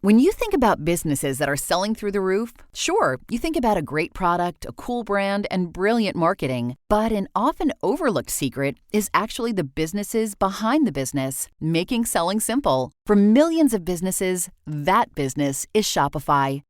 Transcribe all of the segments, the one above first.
When you think about businesses that are selling through the roof, sure, you think about a great product, a cool brand, and brilliant marketing. But an often overlooked secret is actually the businesses behind the business, making selling simple. For millions of businesses, that business is Shopify.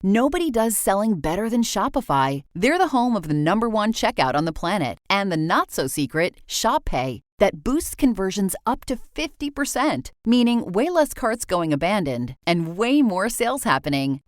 Nobody does selling better than Shopify. They're the home of the #1 checkout on the planet and the not-so-secret Shop Pay that boosts conversions up to 50%, meaning way less carts going abandoned and way more sales happening.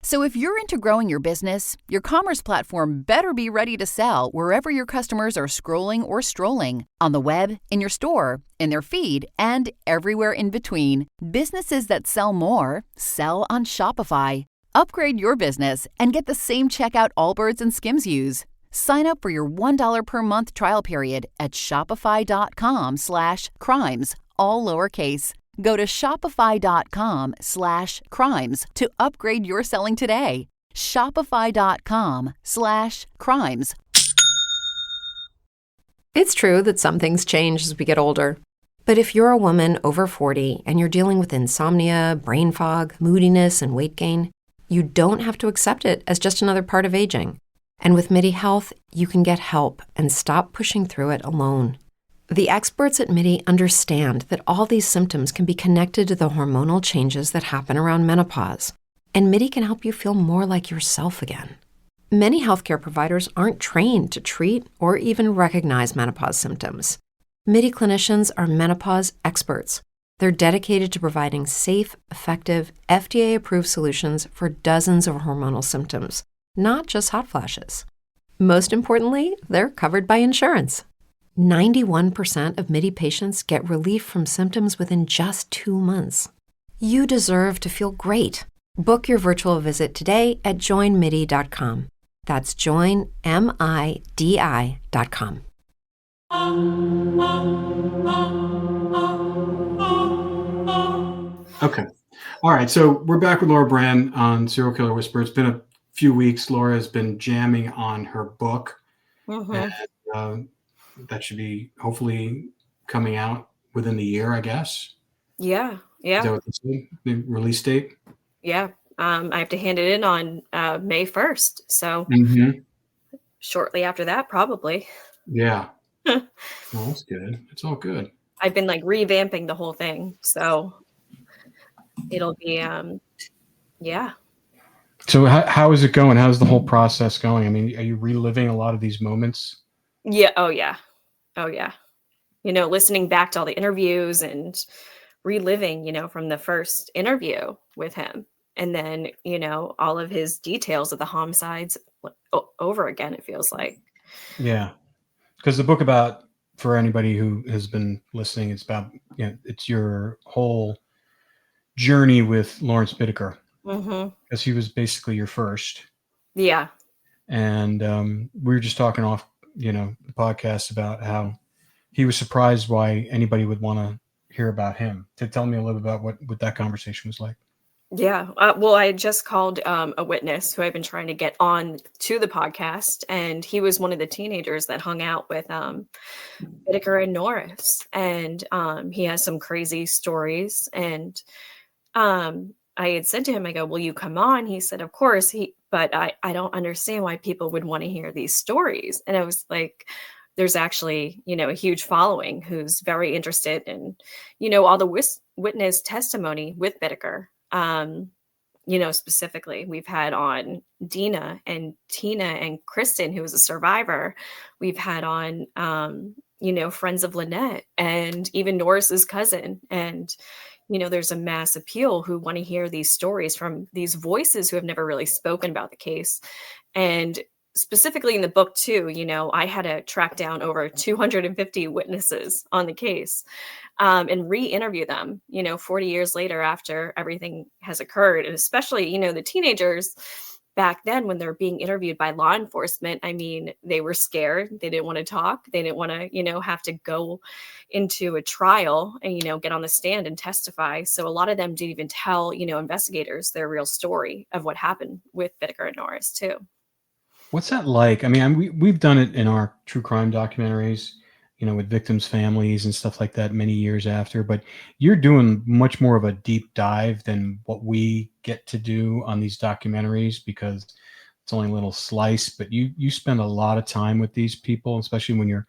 So if you're into growing your business, your commerce platform better be ready to sell wherever your customers are scrolling or strolling, on the web, in your store, in their feed, and everywhere in between. Businesses that sell more sell on Shopify. Upgrade your business and get the same checkout Allbirds and Skims use. Sign up for your $1 per month trial period at shopify.com/crimes, all lowercase. Go to shopify.com/crimes to upgrade your selling today. Shopify.com/crimes. It's true that some things change as we get older. But if you're a woman over 40 and you're dealing with insomnia, brain fog, moodiness, and weight gain, you don't have to accept it as just another part of aging. And with MIDI Health, you can get help and stop pushing through it alone. The experts at MIDI understand that all these symptoms can be connected to the hormonal changes that happen around menopause, and MIDI can help you feel more like yourself again. Many healthcare providers aren't trained to treat or even recognize menopause symptoms. MIDI clinicians are menopause experts. They're dedicated to providing safe, effective, FDA-approved solutions for dozens of hormonal symptoms, not just hot flashes. Most importantly, they're covered by insurance. 91% of MIDI patients get relief from symptoms within just 2 months. You deserve to feel great. Book your virtual visit today at joinmidi.com. That's joinmidi.com. Okay. All right. So we're back with Laura Brand on Serial Killer Whisperer. It's been a few weeks. Laura has been jamming on her book. And that should be hopefully coming out within the year, I guess. Yeah. Is that what they say? The release date? Yeah. I have to hand it in on May 1st. So shortly after that, probably. Yeah. Well, that's good. It's all good. I've been like revamping the whole thing. So it'll be, yeah. So how is it going? How's the whole process going? I mean, are you reliving a lot of these moments? Yeah. Oh, yeah. Oh, yeah. Listening back to all the interviews and reliving, from the first interview with him. And then, all of his details of the homicides over again, it feels like. Yeah. Because the book for anybody who has been listening, it's about, it's your whole journey with Lawrence Bittaker. Because he was basically your first. Yeah. And we were just talking off, the podcast about how he was surprised why anybody would want to hear about him. To tell me a little bit about what that conversation was like. Yeah. Well, I had just called a witness who I've been trying to get on to the podcast, and he was one of the teenagers that hung out with Whitaker and Norris, and he has some crazy stories. And I had said to him, I go, "Will you come on?" He said, "Of course." But I don't understand why people would want to hear these stories. And I was like, there's actually, a huge following who's very interested in, all the witness testimony with Bittaker. Specifically, we've had on Dina and Tina and Kristen, who was a survivor. We've had on, friends of Lynette and even Norris's cousin. And, there's a mass appeal who want to hear these stories from these voices who have never really spoken about the case. And specifically in the book too, I had to track down over 250 witnesses on the case and re-interview them, 40 years later after everything has occurred. And especially, the teenagers back then when they're being interviewed by law enforcement, I mean, they were scared. They didn't want to talk. They didn't want to, have to go into a trial and, get on the stand and testify. So a lot of them didn't even tell, investigators their real story of what happened with Bittaker and Norris too. What's that like? I mean, we've done it in our true crime documentaries, with victims' families and stuff like that many years after. But you're doing much more of a deep dive than what we get to do on these documentaries, because it's only a little slice. But you spend a lot of time with these people, especially when you're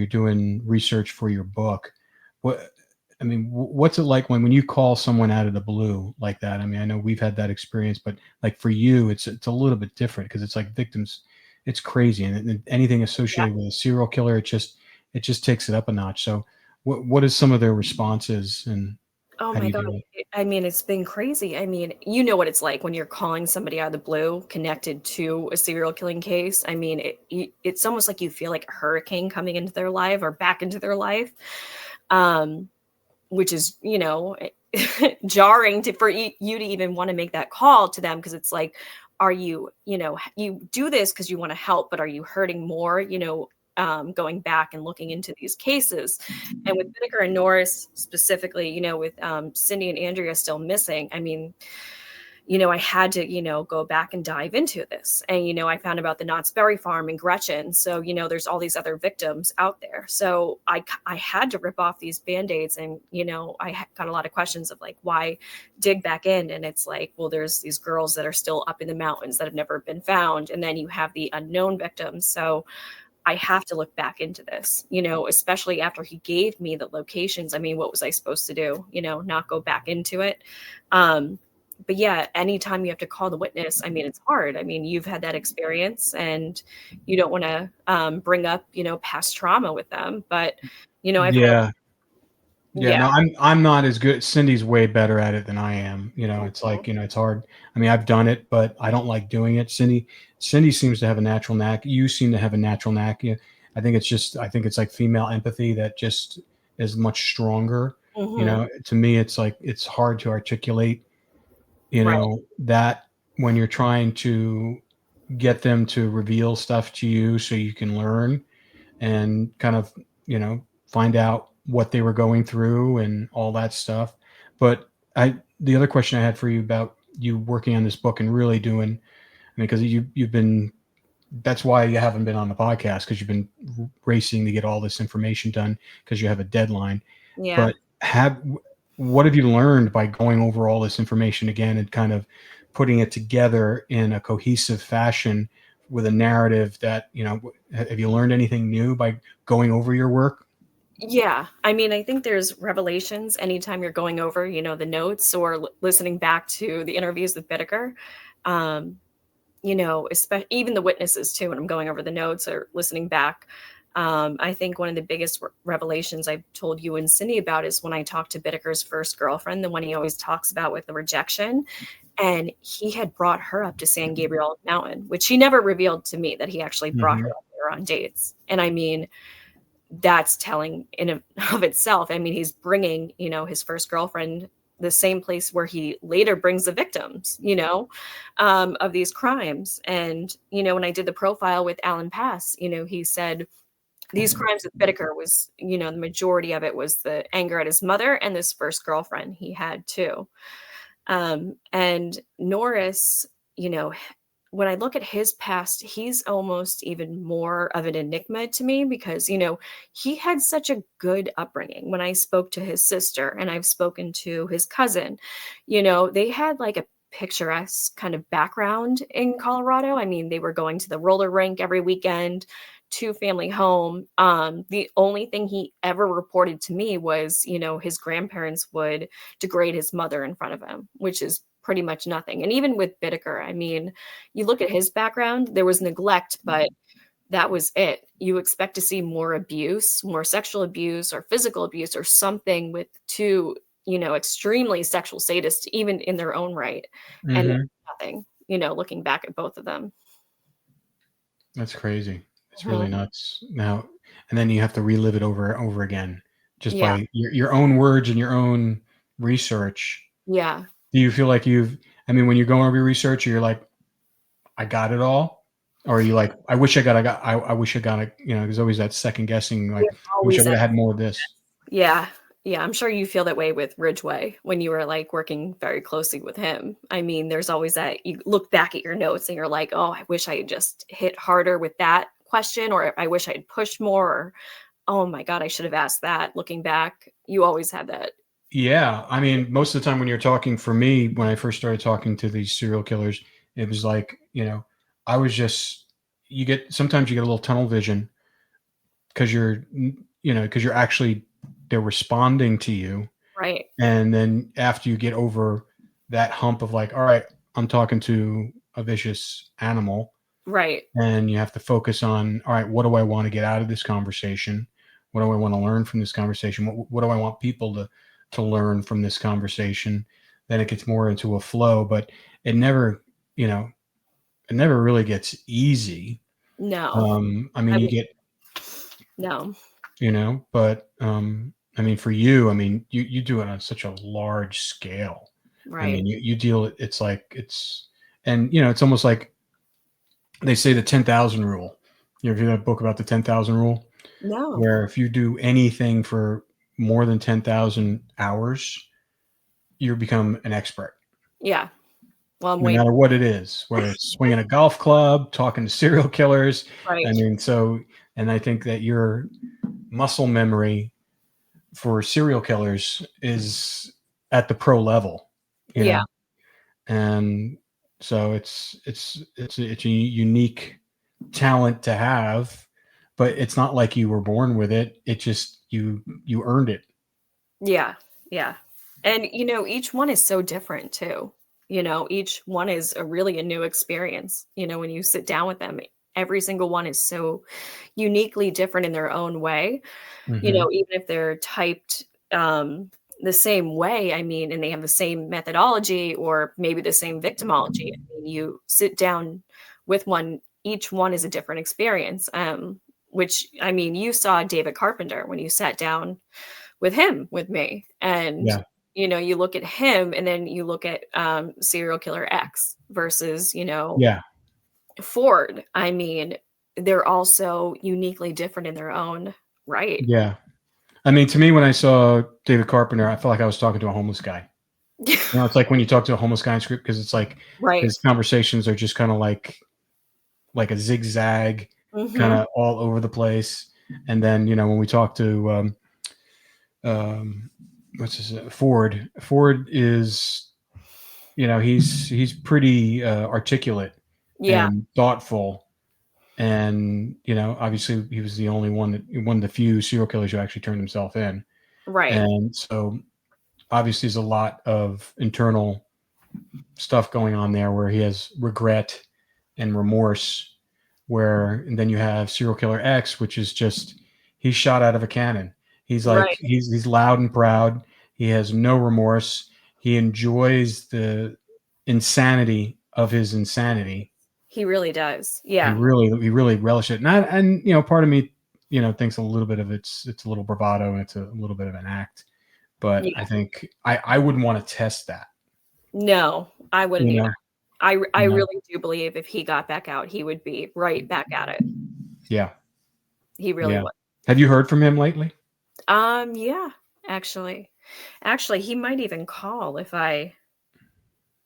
doing research for your book. What I mean, what's it like when you call someone out of the blue like that? I mean, I know we've had that experience, but like for you, it's a little bit different because it's like victims. It's crazy, and anything Yeah. associated with a serial killer, it just takes it up a notch. So, what is some of their responses, and Oh how do my you God. deal with? I mean, it's been crazy. I mean, you know what it's like when you're calling somebody out of the blue connected to a serial killing case. I mean, it's almost like you feel like a hurricane coming into their life or back into their life, um, which is, jarring for you to even want to make that call to them, because it's like, are you, you do this because you want to help, but are you hurting more, going back and looking into these cases? And with Whitaker and Norris specifically, with Cindy and Andrea still missing, I mean, I had to, go back and dive into this. And, I found about the Knott's Berry Farm and Gretchen. So, there's all these other victims out there. So I had to rip off these Band-Aids, and, got a lot of questions of like, why dig back in? And it's like, well, there's these girls that are still up in the mountains that have never been found. And then you have the unknown victims. So I have to look back into this, especially after he gave me the locations. I mean, what was I supposed to do? Not go back into it. But yeah, anytime you have to call the witness, I mean, it's hard. I mean, you've had that experience, and you don't want to bring up, past trauma with them. But, I've had, Yeah. Yeah, yeah. no, I'm not as good. Cindy's way better at it than I am. It's Mhm. like, it's hard. I mean, I've done it, but I don't like doing it. Cindy seems to have a natural knack. You seem to have a natural knack. Yeah, I think it's like female empathy that just is much stronger. Mhm. To me, it's like it's hard to articulate, Right. that when you're trying to get them to reveal stuff to you so you can learn and kind of find out what they were going through and all that stuff. But the other question I had for you about you working on this book and really doing, I mean, because you've been, that's why you haven't been on the podcast, because you've been racing to get all this information done because you have a deadline. Yeah. But what have you learned by going over all this information again and kind of putting it together in a cohesive fashion with a narrative that, have you learned anything new by going over your work? Yeah. I mean, I think there's revelations anytime you're going over, the notes or listening back to the interviews with Bittaker. Um, even the witnesses too, when I'm going over the notes or listening back. I think one of the biggest revelations I've told you and Cindy about is when I talked to Bittaker's first girlfriend, the one he always talks about with the rejection. And he had brought her up to San Gabriel Mountain, which he never revealed to me that he actually brought her Hmm. up there on dates. And I mean, that's telling in of itself. I mean, he's bringing, his first girlfriend the same place where he later brings the victims, of these crimes. And, when I did the profile with Alan Pass, he said these crimes with Bittaker was, the majority of it was the anger at his mother and this first girlfriend he had too. And Norris, you know, when I look at his past, he's almost even more of an enigma to me because, he had such a good upbringing. When I spoke to his sister and I've spoken to his cousin, they had like a picturesque kind of background in Colorado. I mean, they were going to the roller rink every weekend, two family home. The only thing he ever reported to me was, his grandparents would degrade his mother in front of him, which is pretty much nothing. And even with Bittaker, I mean, you look at his background, there was neglect, but that was it. You expect to see more abuse, more sexual abuse or physical abuse or something with two, extremely sexual sadists, even in their own right. And Hmm. nothing, looking back at both of them. That's crazy. It's really Mhm. nuts. Now, and then you have to relive it over and over again, just Yeah. by your own words and your own research. Yeah. Do you feel like I mean, when you're going over your research, you're like, I got it all? Or are you like, I wish I got it, there's always that second guessing, like, There's I wish I always would that. have had more of this. Yeah. Yeah. I'm sure you feel that way with Ridgeway when you were like working very closely with him. I mean, there's always that you look back at your notes and you're like, oh, I wish I had just hit harder with that question, or I wish I had pushed more. Oh my God, I should have asked that. Looking back, you always had that. Yeah, I mean, most of the time when you're talking, for me, when I first started talking to these serial killers, it was like, I was just, sometimes you get a little tunnel vision because because you're actually, they're responding to you. Right. And then after you get over that hump of like, all right, I'm talking to a vicious animal, Right. and you have to focus on, all right, what do I want to get out of this conversation? What do I want to learn from this conversation? What do I want people to learn from this conversation? Then it gets more into a flow, but it never, it never really gets easy. No. I mean, I you would, get, no. but I mean, for you, I mean, you do it on such a large scale. I Right. mean, you deal, and it's almost like they say the 10,000 rule. You ever hear that book about the 10,000 rule? No. Where if you do anything for more than 10,000 hours, you become an expert, Yeah. Well, I'm no waiting. matter what it is, whether it's swinging a golf club, talking to serial killers. Right. I mean, and I think that your muscle memory for serial killers is at the pro level, Yeah. and so it's a unique talent to have, but it's not like you were born with it. It just, you earned it. Yeah. Yeah. And, each one is so different too. Each one is really a new experience. When you sit down with them, every single one is so uniquely different in their own way. Mm-hmm. Even if they're typed the same way, I mean, and they have the same methodology or maybe the same victimology. I mean, you sit down with one, each one is a different experience. Which, I mean, you saw David Carpenter when you sat down with him with me, and Yeah. you look at him and then you look at serial killer X versus Yeah. Ford. I mean, they're also uniquely different in their own right. Yeah. I mean, to me, when I saw David Carpenter, I felt like I was talking to a homeless guy. It's like when you talk to a homeless guy in script, because it's like Right. his conversations are just kind of like a zigzag, kind Hmm. of all over the place. And then, when we talk to what's his Ford is, he's pretty articulate Yeah. and thoughtful. And, obviously he was the only one of the few serial killers who actually turned himself in. Right. And so obviously there's a lot of internal stuff going on there where he has regret and remorse, and then you have serial killer X, which is just, he's shot out of a cannon. He's like, Right. he's loud and proud. He has no remorse. He enjoys the insanity of his insanity. He really does. He Yeah. really relishes it. And part of me, thinks a little bit of it's a little bravado and it's a little bit of an act. But I Yeah. think I wouldn't want to test that. No, I wouldn't You either. know, I you know? really do believe if he got back out, he would be right back at it. Yeah, He really yeah. would. Have you heard from him lately? Yeah, actually. Actually, he might even call if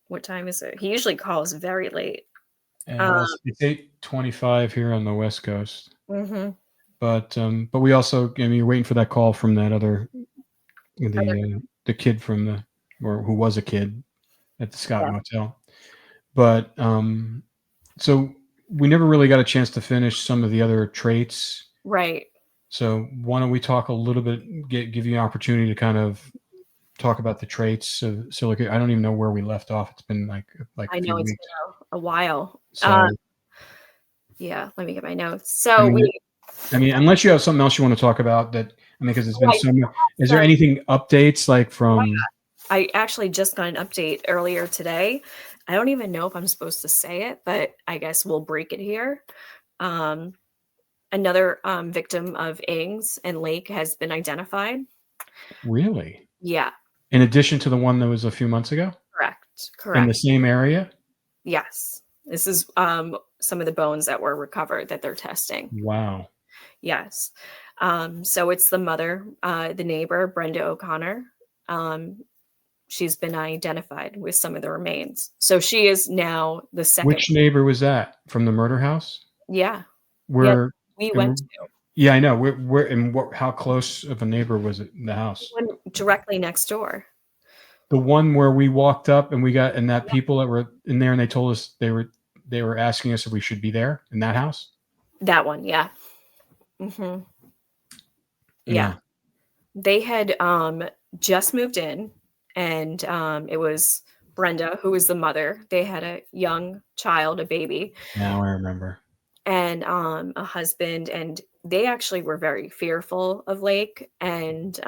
what time is it? He usually calls very late. Well, it's 8:25 here on the West Coast. Mhm. But we also, I mean, you're waiting for that call from that Other the kid or who was a kid at the Scott Yeah. Motel. But so we never really got a chance to finish some of the other traits. Right. So why don't we talk a little bit, give you an opportunity to kind of talk about the traits of silicate. I don't even know where we left off. It's been like a I know few it's weeks. been a while. So Yeah, let me get my notes. I So mean, unless you have something else you want to talk about because it's been I so much. Is there some anything updates like from? I actually just got an update earlier today. I don't even know if I'm supposed to say it, but I guess we'll break it here. Um, Another victim of Ings and Lake has been identified. Really? Yeah, In addition to the one that was a few months ago correct. in the Correct. same area? Yes. This is some of the bones that were recovered that they're testing. Wow. Yes. So it's the mother, the neighbor, Brenda O'Connor. She's been identified with some of the remains. So she is now the second. Which neighbor was that from the murder house? Yeah. Yeah. Where We went to. Yeah, I know. How close of a neighbor was it in the house? One directly next door. The one where we walked up and that people that were in there and they told us they were asking us if we should be there in that house. That one, yeah. Hmm. Yeah. Yeah. They had just moved in, and it was Brenda, who was the mother. They had a young child, a baby, Now I remember. and a husband, and they actually were very fearful of Lake. And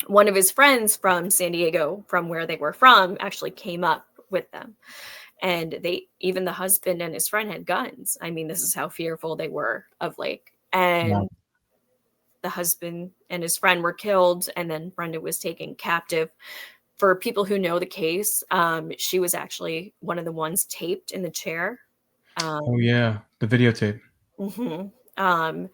one of his friends from San Diego, from where they were from, actually came up with them. And even the husband and his friend had guns. I mean, this is how fearful they were of Lake. Yeah. And the husband and his friend were killed, and then Brenda was taken captive. For people who know the case, she was actually one of the ones taped in the chair. Oh yeah, the videotape. Mhm.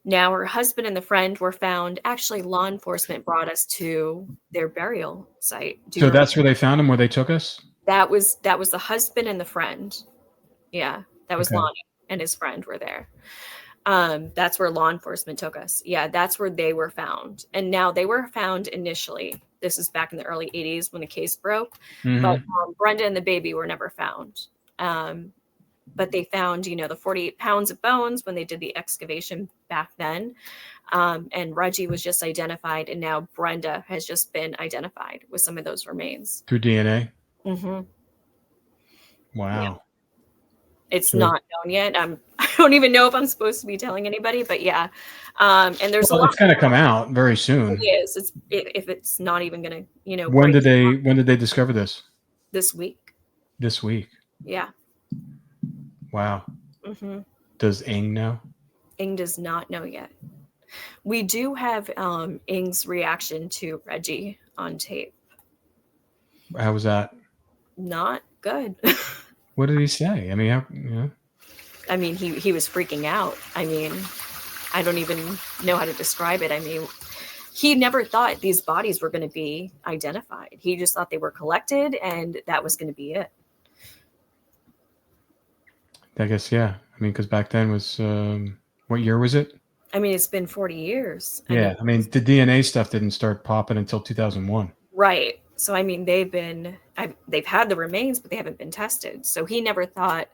Now her husband and the friend were found. Actually, law enforcement brought us to their burial site. Do you So remember? that's where they found him, where they took us? That was the husband and the friend. Yeah, that was Okay. Lonnie and his friend were there. That's where law enforcement took us. Yeah, that's where they were found. And now they were found initially. This is back in the early 80s when the case broke. Mhm. But Brenda and the baby were never found. But they found, the 48 pounds of bones when they did the excavation back then. And Reggie was just identified, and now Brenda has just been identified with some of those remains. Through DNA? Mm-hmm. Wow. It's So not known yet. I don't even know if I'm supposed to be telling anybody, but yeah. And there's a lot. it's gonna come out very soon. It is. If it's not even gonna, When break did they discover this? this week. This week. Yeah. Wow. Mm-hmm. Does Ing know? Ing does not know yet. We do have Ing's reaction to Reggie on tape. How was that? Not good. What did he say? I mean, I mean, he was freaking out. I mean, I don't even know how to describe it. I mean, he never thought these bodies were going to be identified. He just thought they were collected and that was going to be it. I guess, yeah. I mean, because back then was, what year was it? I mean, it's been 40 years. Yeah. I mean, the DNA stuff didn't start popping until 2001. Right. So, I mean, they've had the remains, but they haven't been tested. So he never thought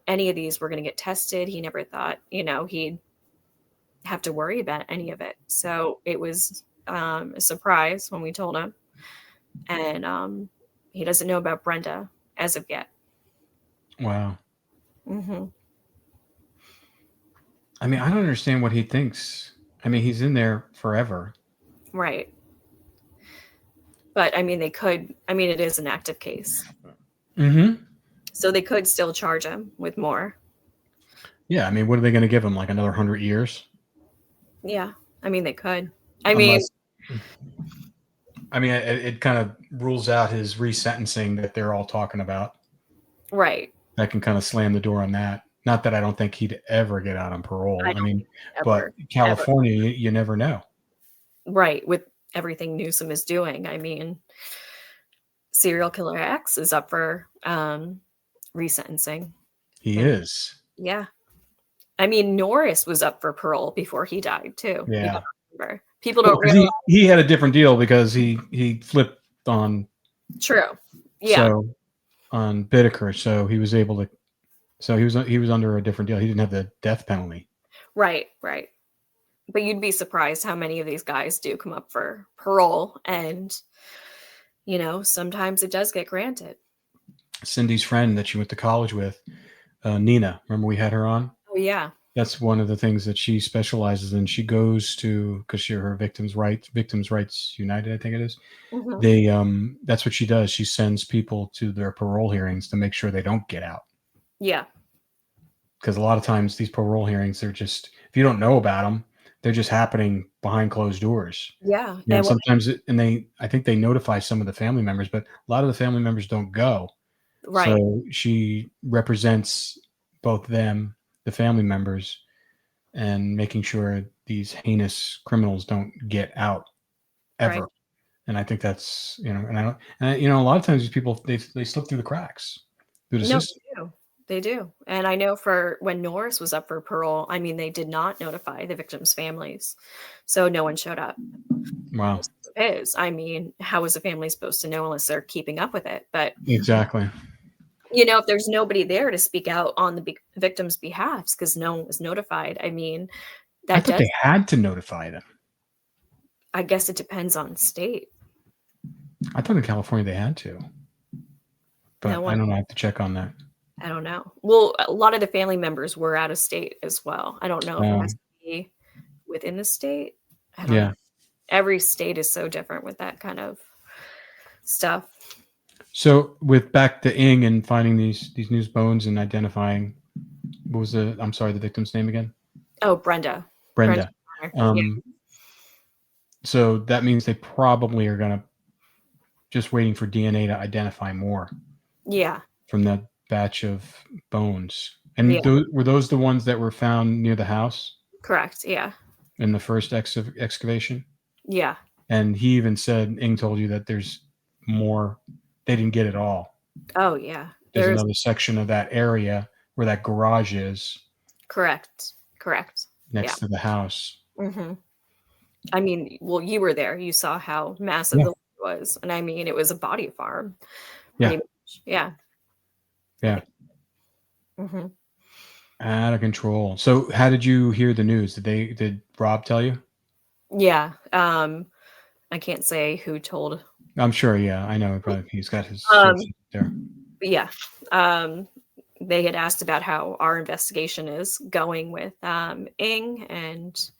any of these were going to get tested. He never thought, he'd have to worry about any of it. So it was a surprise when we told him. And he doesn't know about Brenda as of yet. Wow. Mm-hmm. I mean, I don't understand what he thinks. I mean, he's in there forever. Right. But I mean, it is an active case. Mm-hmm. So they could still charge him with more. Yeah. I mean, what are they going to give him? Like another 100 years? Yeah. I mean, they could. I mean, it kind of rules out his resentencing that they're all talking about. right. That can kind of slam the door on that. Not that I don't think he'd ever get out on parole. I mean, but California, you never know. Right. With everything Newsom is doing. I mean, Serial Killer X is up for resentencing. He is. Yeah. I mean, Norris was up for parole before he died too. Yeah. People don't realize. He had a different deal because he flipped on. True. Yeah. So on Bittaker, so he was able to. So he was under a different deal. He didn't have the death penalty. Right. Right. But you'd be surprised how many of these guys do come up for parole, and sometimes it does get granted. Cindy's friend that she went to college with, Nina. Remember we had her on? Oh yeah. That's one of the things that she specializes in. She goes to, because her Victims Rights United, I think it is. Mm-hmm. They that's what she does. She sends people to their parole hearings to make sure they don't get out. Yeah. Because a lot of times these parole hearings, they're just, if you don't know about them, they're just happening behind closed doors. Yeah. And sometimes, I think they notify some of the family members, but a lot of the family members don't go. Right. So she represents both them, the family members, and making sure these heinous criminals don't get out ever. Right. And I think that's, a lot of times these people, they slip through the cracks through the system. They do. And I know for when Norris was up for parole, I mean, they did not notify the victims' families. So no one showed up. Wow. I mean, how is a family supposed to know unless they're keeping up with it? But, Exactly. if there's nobody there to speak out on the victims' behalfs because no one was notified, I mean, I thought they had to notify them. I guess it depends on state. I thought in California they had to. But I don't know. I have to check on that. I don't know. Well, a lot of the family members were out of state as well. I don't know if it has to be within the state. I don't know. Every state is so different with that kind of stuff. So with back to Ing and finding these news bones and identifying, what was the victim's name again? Oh, Brenda. So that means they probably are going to just waiting for DNA to identify more. Yeah. From that batch of bones. And were those the ones that were found near the house? Correct. Yeah. In the first excavation? Yeah. And he even said, Ing told you that there's more. They didn't get it all. Oh, yeah. There's another section of that area where that garage is. Correct. Next to the house. Mm-hmm. I mean, well, you were there. You saw how massive the land was. And I mean, it was a body farm. Yeah. Yeah. Yeah. Mm-hmm. Out of control. So how did you hear the news? Did Rob tell you? Yeah. I can't say who told. I'm sure. Yeah, I know. Probably he's got his there. Yeah. They had asked about how our investigation is going with Ing and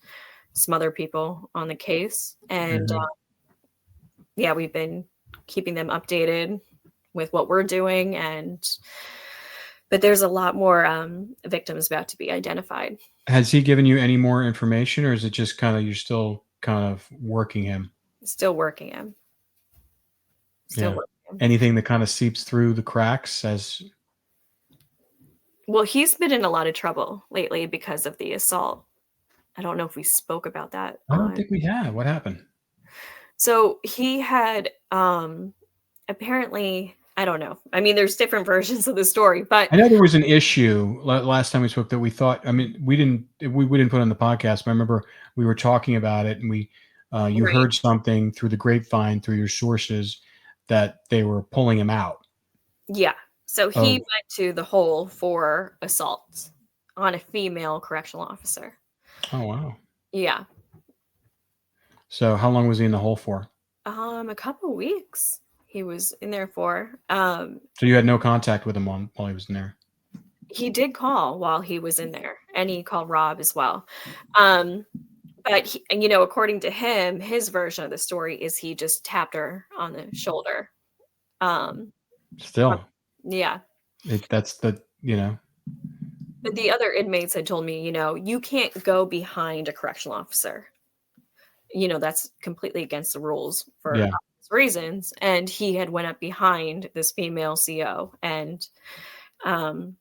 some other people on the case. And we've been keeping them updated with what we're doing. But there's a lot more victims about to be identified. Has he given you any more information, or is it just kind of you're still kind of working him? Still working him. Working him. Anything that kind of seeps through the cracks as... Well, he's been in a lot of trouble lately because of the assault. I don't know if we spoke about that. I don't think we have. What happened? So he had apparently, I don't know. I mean, there's different versions of the story, but I know there was an issue last time we spoke that we thought. I mean, we didn't put on the podcast, but I remember we were talking about it, and you heard something through the grapevine, through your sources, that they were pulling him out. Yeah. So he went to the hole for assault on a female correctional officer. Oh, wow. Yeah. So how long was he in the hole for? A couple of weeks he was in there for. So you had no contact with him while he was in there? He did call while he was in there, and he called Rob as well. But he, according to him, his version of the story is he just tapped her on the shoulder. Still. Yeah. That's the. But the other inmates had told me, you can't go behind a correctional officer. That's completely against the rules for obvious reasons. And he had went up behind this female CO, and now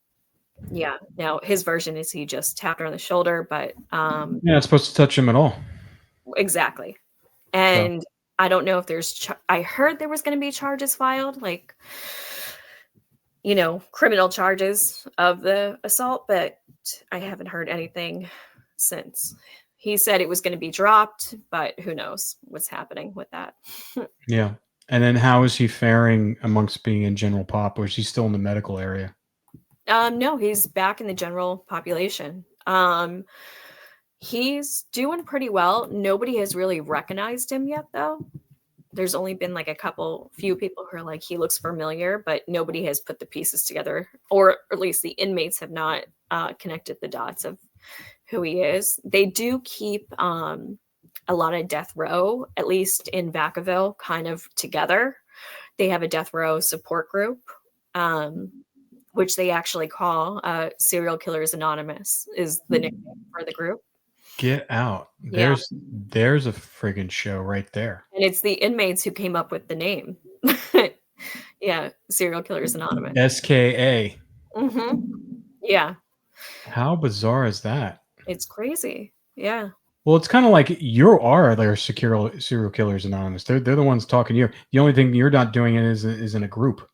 his version is he just tapped her on the shoulder, but you're not supposed to touch him at all. Exactly. And I don't know if there's I heard there was going to be charges filed, like criminal charges of the assault, but I haven't heard anything since. He said it was going to be dropped, but who knows what's happening with that. Yeah. And then how is he faring amongst being in general pop, or is he still in the medical area? No, he's back in the general population. He's doing pretty well. Nobody has really recognized him yet, though. There's only been like few people who are like, he looks familiar, but nobody has put the pieces together, or at least the inmates have not connected the dots of who he is. They do keep a lot of death row, at least in Vacaville, kind of together. They have a death row support group, which they actually call Serial Killers Anonymous is the nickname for the group. Get out. There's a friggin' show right there. And it's the inmates who came up with the name. Yeah, Serial Killers Anonymous. SKA. Mm-hmm. Yeah. How bizarre is that? It's crazy. Yeah. Well, it's kind of like you are their Serial Killers Anonymous. They're the ones talking to you. The only thing you're not doing is in a group.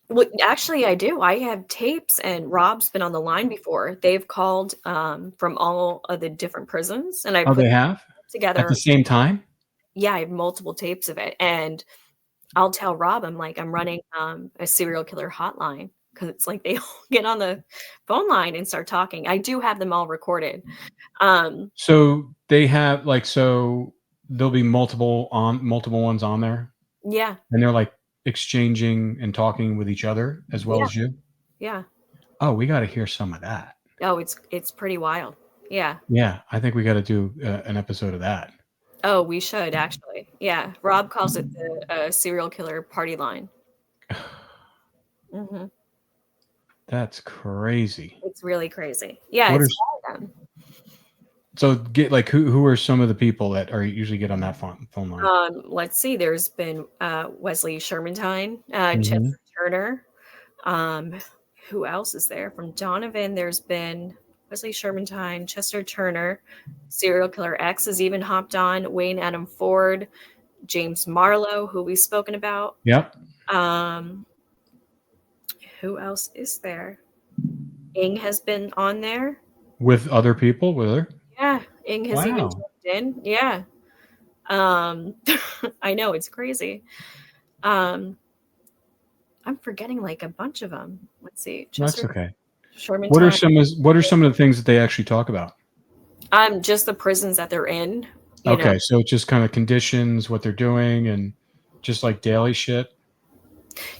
Well, actually, I do. I have tapes, and Rob's been on the line before. They've called from all of the different prisons, and I Oh, put they have? At the together. same time? Yeah, I have multiple tapes of it, and I'll tell Rob, I'm like, I'm running a serial killer hotline because it's like they all get on the phone line and start talking. I do have them all recorded. Um, So they have like so there'll be multiple ones on there, yeah, and they're like exchanging and talking with each other as well yeah, as you? yeah. Oh, we gotta hear some of that. Oh, it's pretty wild. Yeah. Yeah, I think we gotta do, an episode of that. Oh, we should actually. Yeah. Rob calls it the serial killer party line. Hmm. That's crazy. It's really crazy. Yeah, What are it's s all of them. so get like, who are some of the people that are usually get on that phone line? Let's see. There's been Wesley Shermantine, Mhm. Chester Turner. Um, who else is there? From Donovan, there's been Wesley Shermantine, Chester Turner, Serial Killer X has even hopped on, Wayne Adam Ford, James Marlowe, who we've spoken about. Yep. Um, who else is there? Ing has been on there. With other people with her? Yeah, Ing has even Wow. jumped in. Yeah. Um, I know it's crazy. Um, I'm forgetting like a bunch of them. Let's see, That's Chester okay. Shermantine. What are some of the things that they actually talk about? Just the prisons that they're in. You know, Okay, so it's just kinda conditions, what they're doing, and just, like, daily shit?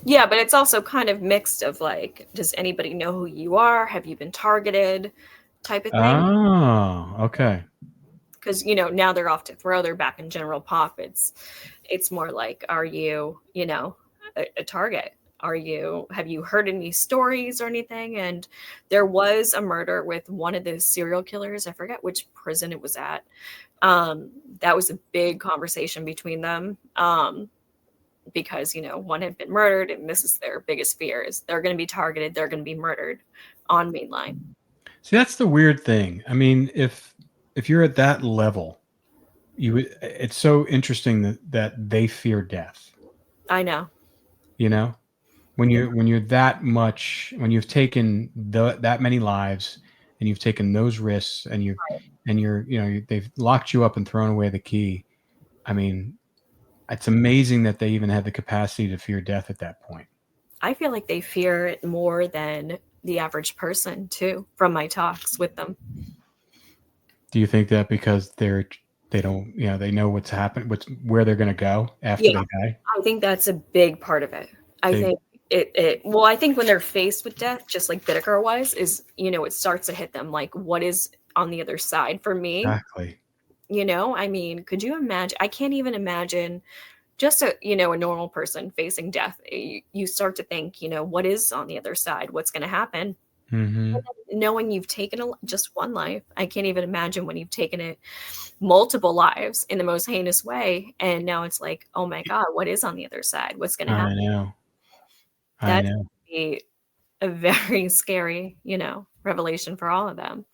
yeah, but it's also kind of mixed of like, does anybody know who you are? Have you been targeted? Type of thing. Oh, okay. Because now they're off to throw. They're back in general pop. It's more like, are you a target? Have you heard any stories or anything? And there was a murder with one of the serial killers. I forget which prison it was at. That was a big conversation between them. Because one had been murdered, and this is their biggest fear, is they're going to be targeted, they're going to be murdered on mainline. See, that's the weird thing. I mean, if you're at that level, it's so interesting that they fear death, I know. you know? When you're that much when you've taken that many lives and you've taken those risks and they've locked you up and thrown away the key. I mean, it's amazing that they even had the capacity to fear death at that point. I feel like they fear it more than the average person too, from my talks with them. Do you think that because they don't, they know what's happened, where they're going to go after Yeah, they die? I think that's a big part of it. I They think well, I think when they're faced with death, just like Bittaker was, is it starts to hit them like, what is on the other side for me? exactly. I mean, could you imagine? I can't even imagine just a normal person facing death. You start to think, what is on the other side? What's going to happen? Hmm. Knowing you've taken just one life, I can't even imagine when you've taken it multiple lives in the most heinous way, and now it's like, oh my god, what is on the other side? What's going to I happen? know. I That's know. gonna be a very scary, revelation for all of them.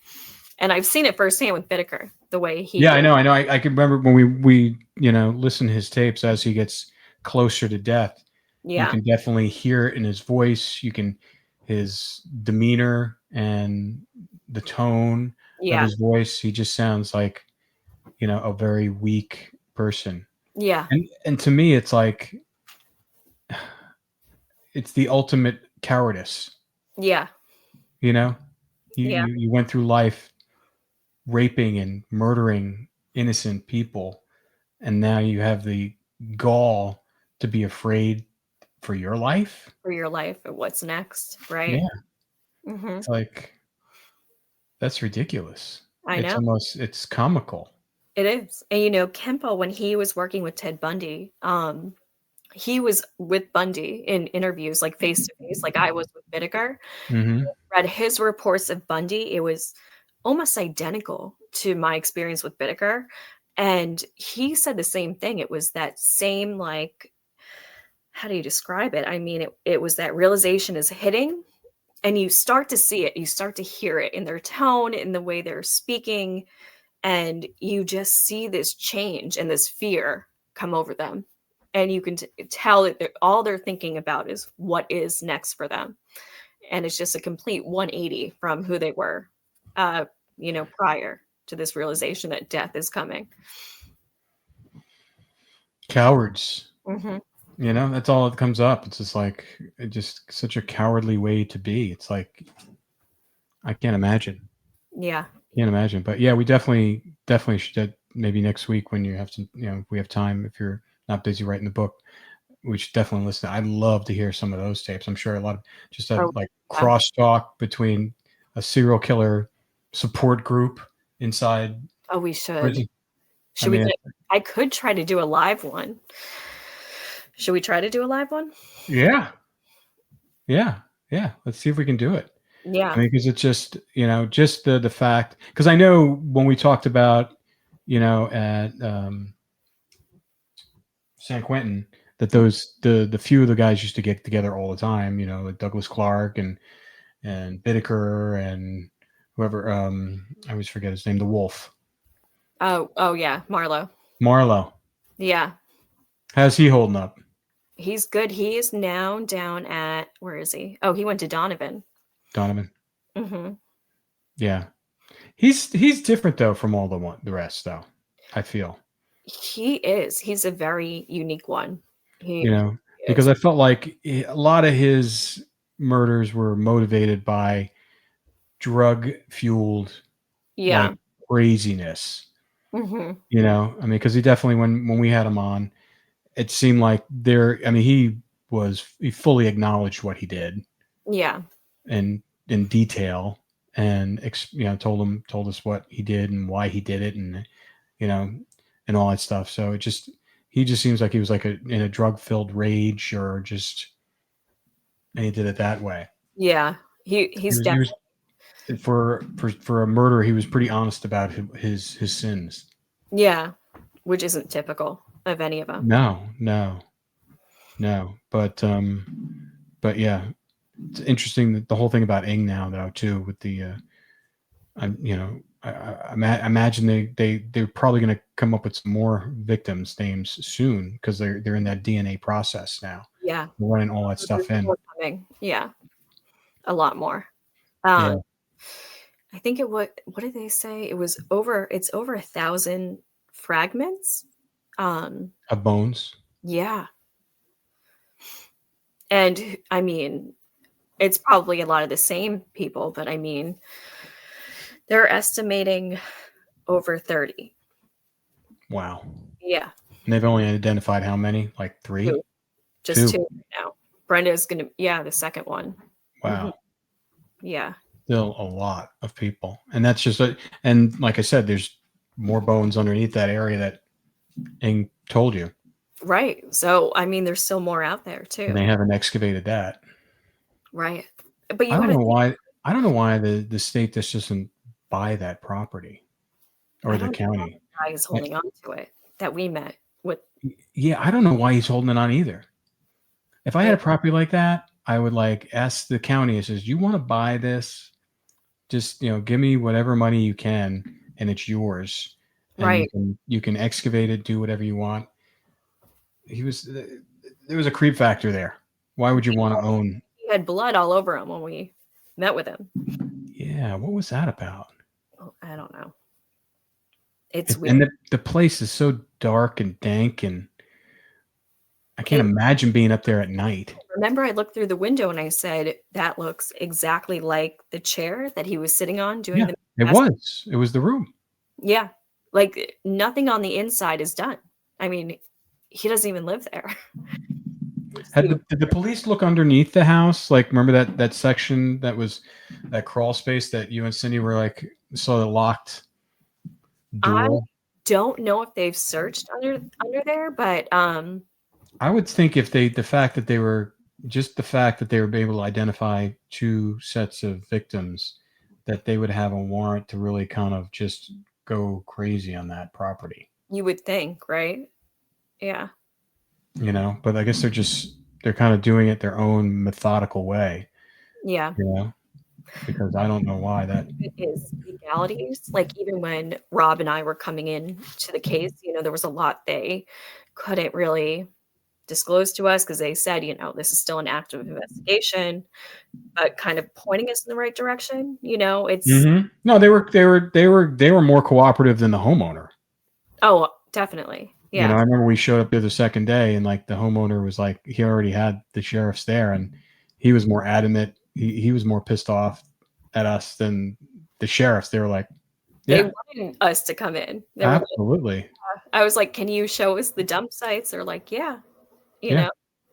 And I've seen it firsthand with Bittaker, the way he Yeah, I gets. know. I know. I can remember when we listen to his tapes as he gets closer to death. You Yeah, can definitely hear it in his voice. You can his demeanor and the tone of yeah, his voice. He just sounds like a very weak person. yeah, And to me, it's like it's the ultimate cowardice. yeah, You know, you yeah, you, you went through life raping and murdering innocent people, and now you have the gall to be afraid for your life. for your life and what's next, right? Yeah, Hmm. it's like that's ridiculous. I It's know. almost it's comical. It is. And Kempo, when he was working with Ted Bundy, he was with Bundy in interviews, like face to face, like I was with Whittaker. Hmm. Read his reports of Bundy, it was almost identical to my experience with Whittaker. And he said the same thing. It was that same, like, how do you describe it? I mean, it was that realization is hitting, and you start to see it, you start to hear it in their tone, in the way they're speaking, and you just see this change and this fear come over them. And you can tell that all they're thinking about is what is next for them. And it's just a complete 180 from who they were, prior to this realization that death is coming. Cowards. Mm-hmm. That's all that comes up. It's just such a cowardly way to be. It's like, I can't imagine. Yeah. Can't imagine. But yeah, we definitely should, maybe next week when you have to, if we have time, if you're not busy writing the book, we should definitely listen. I'd love to hear some of those tapes. I'm sure a lot of just crosstalk between a serial killer support group inside. Oh, we should. Prison. I could try to do a live one. Should we try to do a live one? Yeah. Let's see if we can do it. Yeah. Because it's just, just the fact, because I know when we talked about, at San Quentin, that the few of the guys used to get together all the time, like Douglas Clark and Bittaker and whoever, I always forget his name, the Wolf. Oh yeah, Marlowe. Yeah. How's he holding up? He's good. He is now down at, where is he? Oh, he went to Donovan. Mm-hmm. Yeah. He's different though from all the rest though, I feel. He is. He's a very unique one. Because I felt like a lot of his murders were motivated by drug fueled craziness. Mm-hmm. Because he definitely, when we had him on, it seemed like he fully acknowledged what he did. Yeah. And in detail, and told us what he did and why he did it, and and all that stuff. So he just seems like he was like in a drug filled rage, and he did it that way. Yeah, he's definitely for a murder. He was pretty honest about his sins. Yeah, which isn't typical of any of them. No. But yeah, it's interesting that the whole thing about Ing now though too, with the I imagine they're probably going to come up with some more victims' names soon, because they're in that DNA process now. Yeah, they're running all that stuff in. Coming. Yeah, a lot more. Yeah. I think what did they say? It's over 1,000 fragments of bones. Yeah, and I mean, it's probably a lot of the same people, but I mean, they're estimating over 30. Wow. Yeah. And they've only identified how many? Like 3? 2. Just 2 now. Brenda's gonna, the second one. Wow. Mm-hmm. Yeah. Still a lot of people. And that's just and like I said, there's more bones underneath that area that Ing told you. Right. So I mean, there's still more out there too. And they haven't excavated that. Right. But I don't know why the state just doesn't buy that property, or the county. The guy is holding on to it that we met with. Yeah, I don't know why he's holding it on either. If I had a property like that, I would ask the county. It says, "You want to buy this? Just give me whatever money you can, and it's yours. And right. You can excavate it, do whatever you want." There was a creep factor there. Why would you want to own? He had blood all over him when we met with him. Yeah, what was that about? Oh, I don't know. It's weird. And the place is so dark and dank, and I can't imagine being up there at night. Remember, I looked through the window and I said, that looks exactly like the chair that he was sitting on doing the It was the room. Yeah. Like nothing on the inside is done. I mean, he doesn't even live there. Did the police look underneath the house? Like, remember that section that was that crawl space that you and Cindy were saw the locked door? I don't know if they've searched under there, but I would think if the fact that they were able to identify 2 sets of victims, that they would have a warrant to really kind of just go crazy on that property. You would think, right? Yeah. But I guess they're kind of doing it their own methodical way. Yeah. Because I don't know why that is legalities. Like even when Rob and I were coming in to the case, there was a lot they couldn't really disclose to us because they said, this is still an active investigation, but kind of pointing us in the right direction. It's No, they were more cooperative than the homeowner. oh, definitely. Yeah. I remember we showed up there the second day, and like the homeowner was like, he already had the sheriffs there, and he was more adamant. He was more pissed off at us than the sheriffs. They were like, They yeah, wanted us to come in. They were like, absolutely. I was like, can you show us the dump sites? They're like, yeah, Yeah.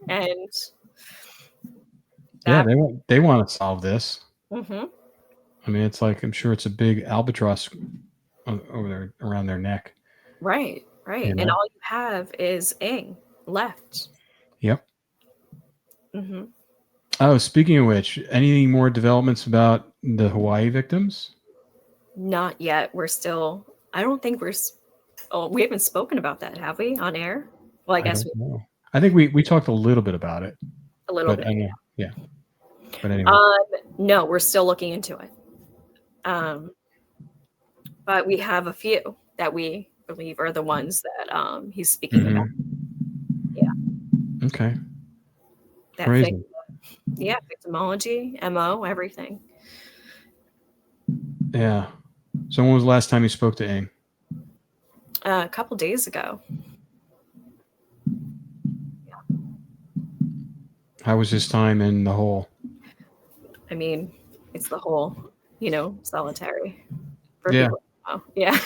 and Yeah, that, they want to solve this. mhm. I mean, it's like, I'm sure it's a big albatross over there around their neck. Right. And all you have is Ing left. Yep. Hmm. Oh, speaking of which, any more developments about the Hawaii victims? Not yet. I don't think we haven't spoken about that, have we, on air? Well, I I guess don't know. I think we talked a little bit about it, a little but bit. I know, yeah. But anyway, No, we're still looking into it. But we have a few that we believe are the ones that he's speaking about. Yeah. Okay. That Crazy. Victimology, MO, everything. Yeah. So when was the last time you spoke to Ing? A couple days ago. How was his time in the hole? I mean, it's the whole, solitary for Yeah. people. Oh, yeah.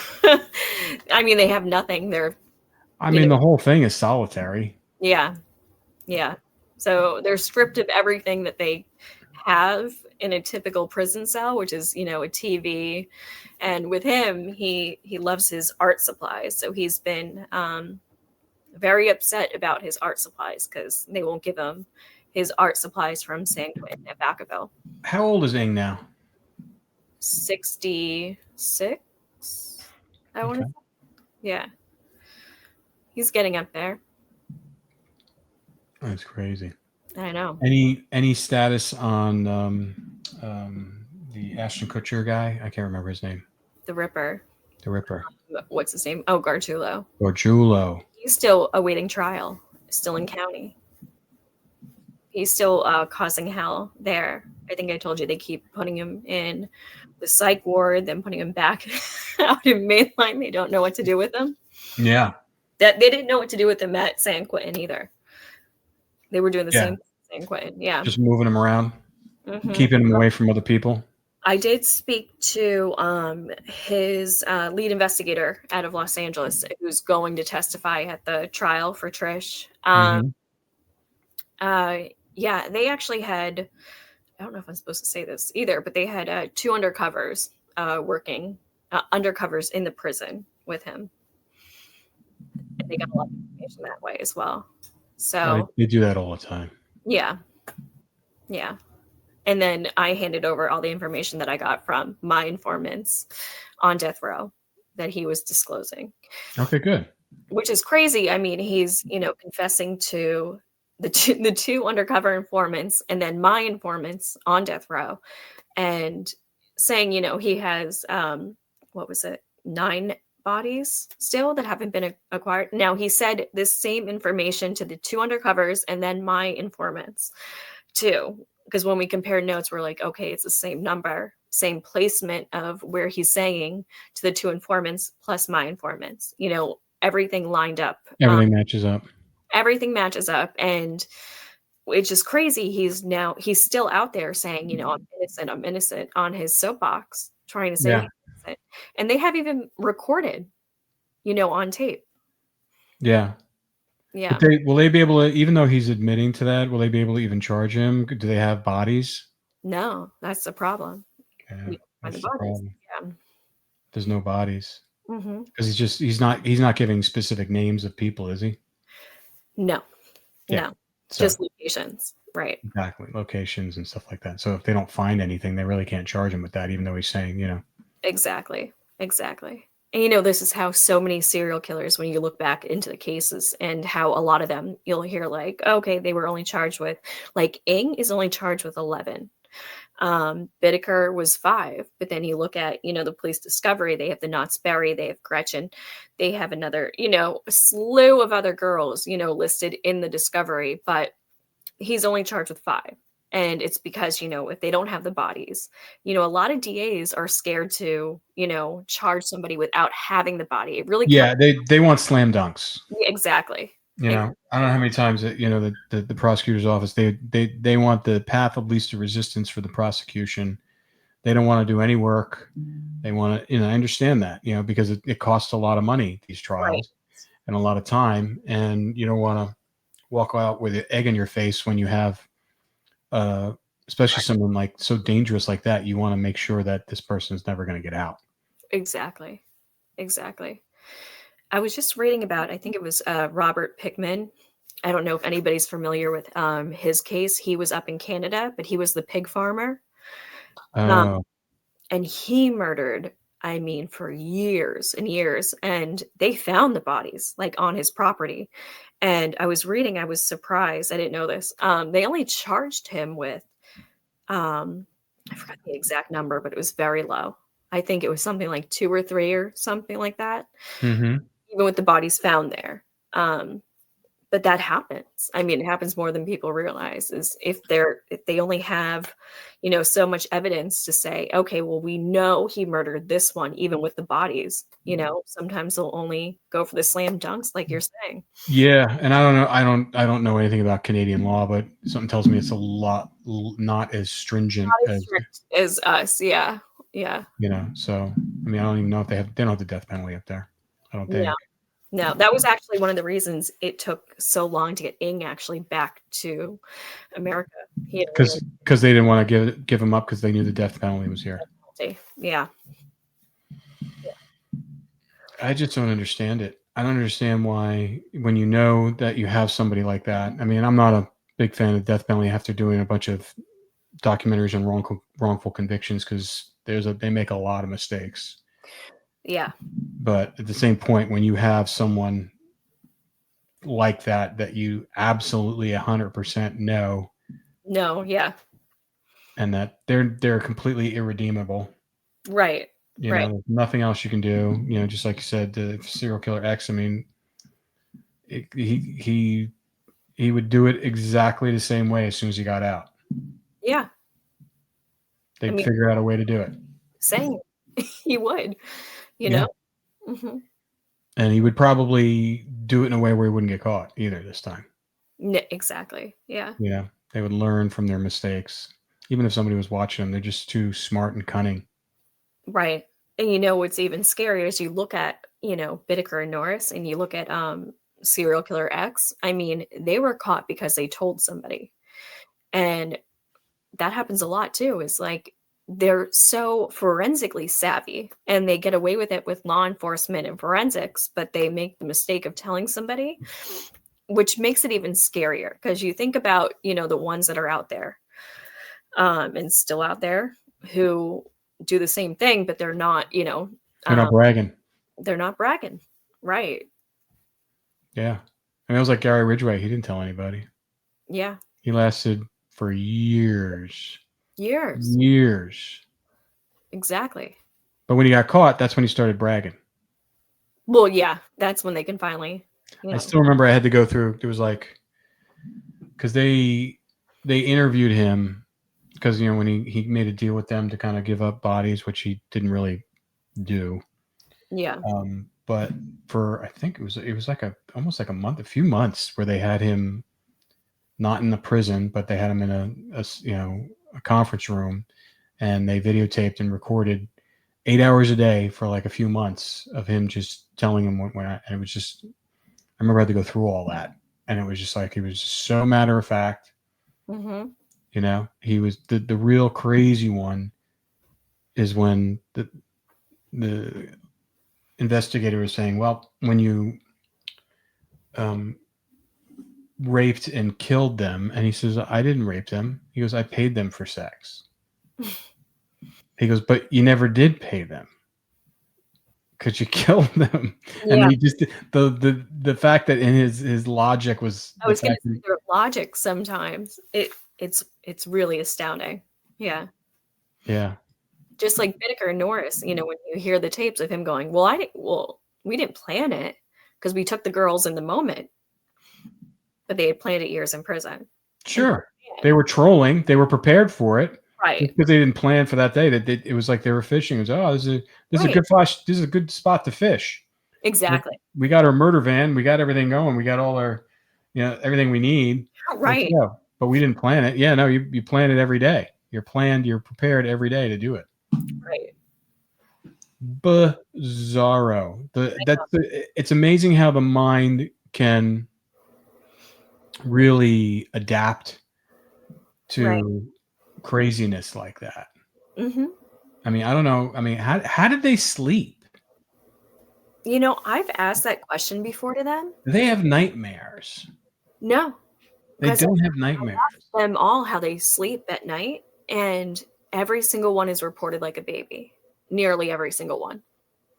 I mean, they have nothing. They're, I mean, the whole thing is solitary. yeah. So they're stripped of everything that they have in a typical prison cell, which is, a TV. And with him, he loves his art supplies. So he's been very upset about his art supplies because they won't give him his art supplies from San Quentin at Vacaville. How old is Ing now? 66, I want to say. Yeah. He's getting up there. That's crazy. I know. Any status on the Ashton Kutcher guy? I can't remember his name. The Ripper. What's his name? Oh, Gargiulo. He's still awaiting trial, still in county. He's still causing hell there. I think I told you they keep putting him in the psych ward, then putting him back out in mainline. They don't know what to do with him. Yeah. That they didn't know what to do with him at San Quentin either. They were doing the same thing at San Quentin. Yeah. Just moving him around, keeping him away from other people. I did speak to his lead investigator out of Los Angeles, who's going to testify at the trial for Trish. Yeah, they actually had, I don't know if I'm supposed to say this either, but they had 2 undercovers working, undercovers in the prison with him. And they got a lot of information that way as well. So they do that all the time. Yeah. And then I handed over all the information that I got from my informants on death row that he was disclosing. Okay, good. Which is crazy. I mean, he's, confessing to the two undercover informants and then my informants on death row and saying, he has, 9 bodies still that haven't been acquired. Now, he said this same information to the 2 undercovers and then my informants too. Because when we compared notes, we're like, okay, it's the same number, same placement of where he's saying to the 2 informants plus my informants. Everything lined up. Everything matches up. Everything matches up. And it's just crazy. He's still out there saying, I'm innocent on his soapbox, trying to say he's innocent. And they have even recorded, on tape. Yeah. Yeah. But will they be able to, even though he's admitting to that, will they be able to even charge him? Do they have bodies? No, that's the problem. Yeah, that's the the problem. Yeah. There's no bodies. Mm-hmm. Because he's not giving specific names of people, is he? No. Yeah. No. Just locations. Right. Exactly. Locations and stuff like that. So if they don't find anything, they really can't charge him with that, even though he's saying, Exactly. And this is how so many serial killers, when you look back into the cases and how a lot of them, you'll hear like, okay, they were only charged with, like Ing is only charged with 11. Bittaker was 5, but then you look at, the police discovery, they have the Knott's Berry, they have Gretchen, they have another, a slew of other girls, listed in the discovery, but he's only charged with 5. And it's because, if they don't have the bodies, a lot of DAs are scared to, charge somebody without having the body. It really they want slam dunks. Yeah, exactly. I don't know how many times that, the prosecutor's office, they want the path of least resistance for the prosecution. They don't want to do any work. They want to, I understand that, because it costs a lot of money, these trials, and a lot of time. And you don't want to walk out with an egg in your face when you have, especially someone like so dangerous like that. You want to make sure that this person is never going to get out. Exactly. I was just reading about, I think it was Robert Pickman. I don't know if anybody's familiar with his case. He was up in Canada, but he was the pig farmer. And he murdered, for years and years. And they found the bodies, like, on his property. And I was reading, I was surprised. I didn't know this. They only charged him with, I forgot the exact number, but it was very low. I think it was something like 2 or 3 or something like that. Mm-hmm. Even with the bodies found there. But that happens. It happens more than people realize, is if they only have, so much evidence to say, okay, well, we know he murdered this one, even with the bodies, sometimes they'll only go for the slam dunks, like you're saying. Yeah. And I don't know. I don't know anything about Canadian law, but something tells me it's a lot, not as stringent as us. Yeah. Yeah. So, I don't even know if they don't have the death penalty up there. I don't think. No, that was actually one of the reasons it took so long to get Ing actually back to America. Because they didn't want to give him up because they knew the death penalty was here. Yeah. I just don't understand it. I don't understand why, when you know that you have somebody like that. I'm not a big fan of death penalty after doing a bunch of documentaries on wrongful convictions, because they make a lot of mistakes. Yeah. But at the same point, when you have someone like that you absolutely 100% know. No, yeah. And that they're completely irredeemable. Right. There's nothing else you can do. Just like you said, the serial killer X, he would do it exactly the same way as soon as he got out. Yeah. They'd figure out a way to do it. Same. He would, know. Mm-hmm. And he would probably do it in a way where he wouldn't get caught either this time. Exactly. Yeah. They would learn from their mistakes. Even if somebody was watching them, they're just too smart and cunning. Right. And what's even scarier is you look at, Bittaker and Norris, and you look at serial killer X. They were caught because they told somebody. And that happens a lot too. Is like, they're so forensically savvy and they get away with it with law enforcement and forensics, but they make the mistake of telling somebody, which makes it even scarier, because you think about, the ones that are out there and still out there who do the same thing, but they're not, they're not bragging. They're not bragging. Right. Yeah. It was like Gary Ridgway. He didn't tell anybody. Yeah. He lasted for years. Exactly. But when he got caught, that's when he started bragging. Well, yeah, that's when they can finally. I still remember I had to go through. It was like, because they interviewed him, because when he made a deal with them to kind of give up bodies, which he didn't really do. Yeah. But for, I think it was like almost like a few months where they had him not in the prison, but they had him in a conference room, and they videotaped and recorded 8 hours a day for like a few months of him just telling him and it was just, I remember I had to go through all that, and it was just like, he was so matter of fact. Mm-hmm. He was the real crazy one is when the investigator was saying, well, when you raped and killed them, and he says, I didn't rape them. He goes, I paid them for sex. He goes, but you never did pay them because you killed them. Yeah. And he just the fact that in his logic was, I was going to say their logic sometimes it's really astounding. Yeah. Yeah. Just like Bittaker and Norris, when you hear the tapes of him going, we didn't plan it because we took the girls in the moment, but they had planned it years in prison. Sure. They were trolling. They were prepared for it. Right. Just because they didn't plan for that day. It was like they were fishing. It was, this is a Right. good flash. This is a good spot to fish. Exactly. We got our murder van. We got everything going. We got all our, everything we need. Right. Yeah, but we didn't plan it. Yeah, no, you plan it every day. You're prepared every day to do it. Right. Bizarro. It's amazing how the mind can really adapt to craziness like that. Mm-hmm. I mean, I don't know. I mean, how did they sleep? I've asked that question before to them. Do they have nightmares? No. They don't have nightmares. I asked them all how they sleep at night, and every single one is reported like a baby. Nearly every single one.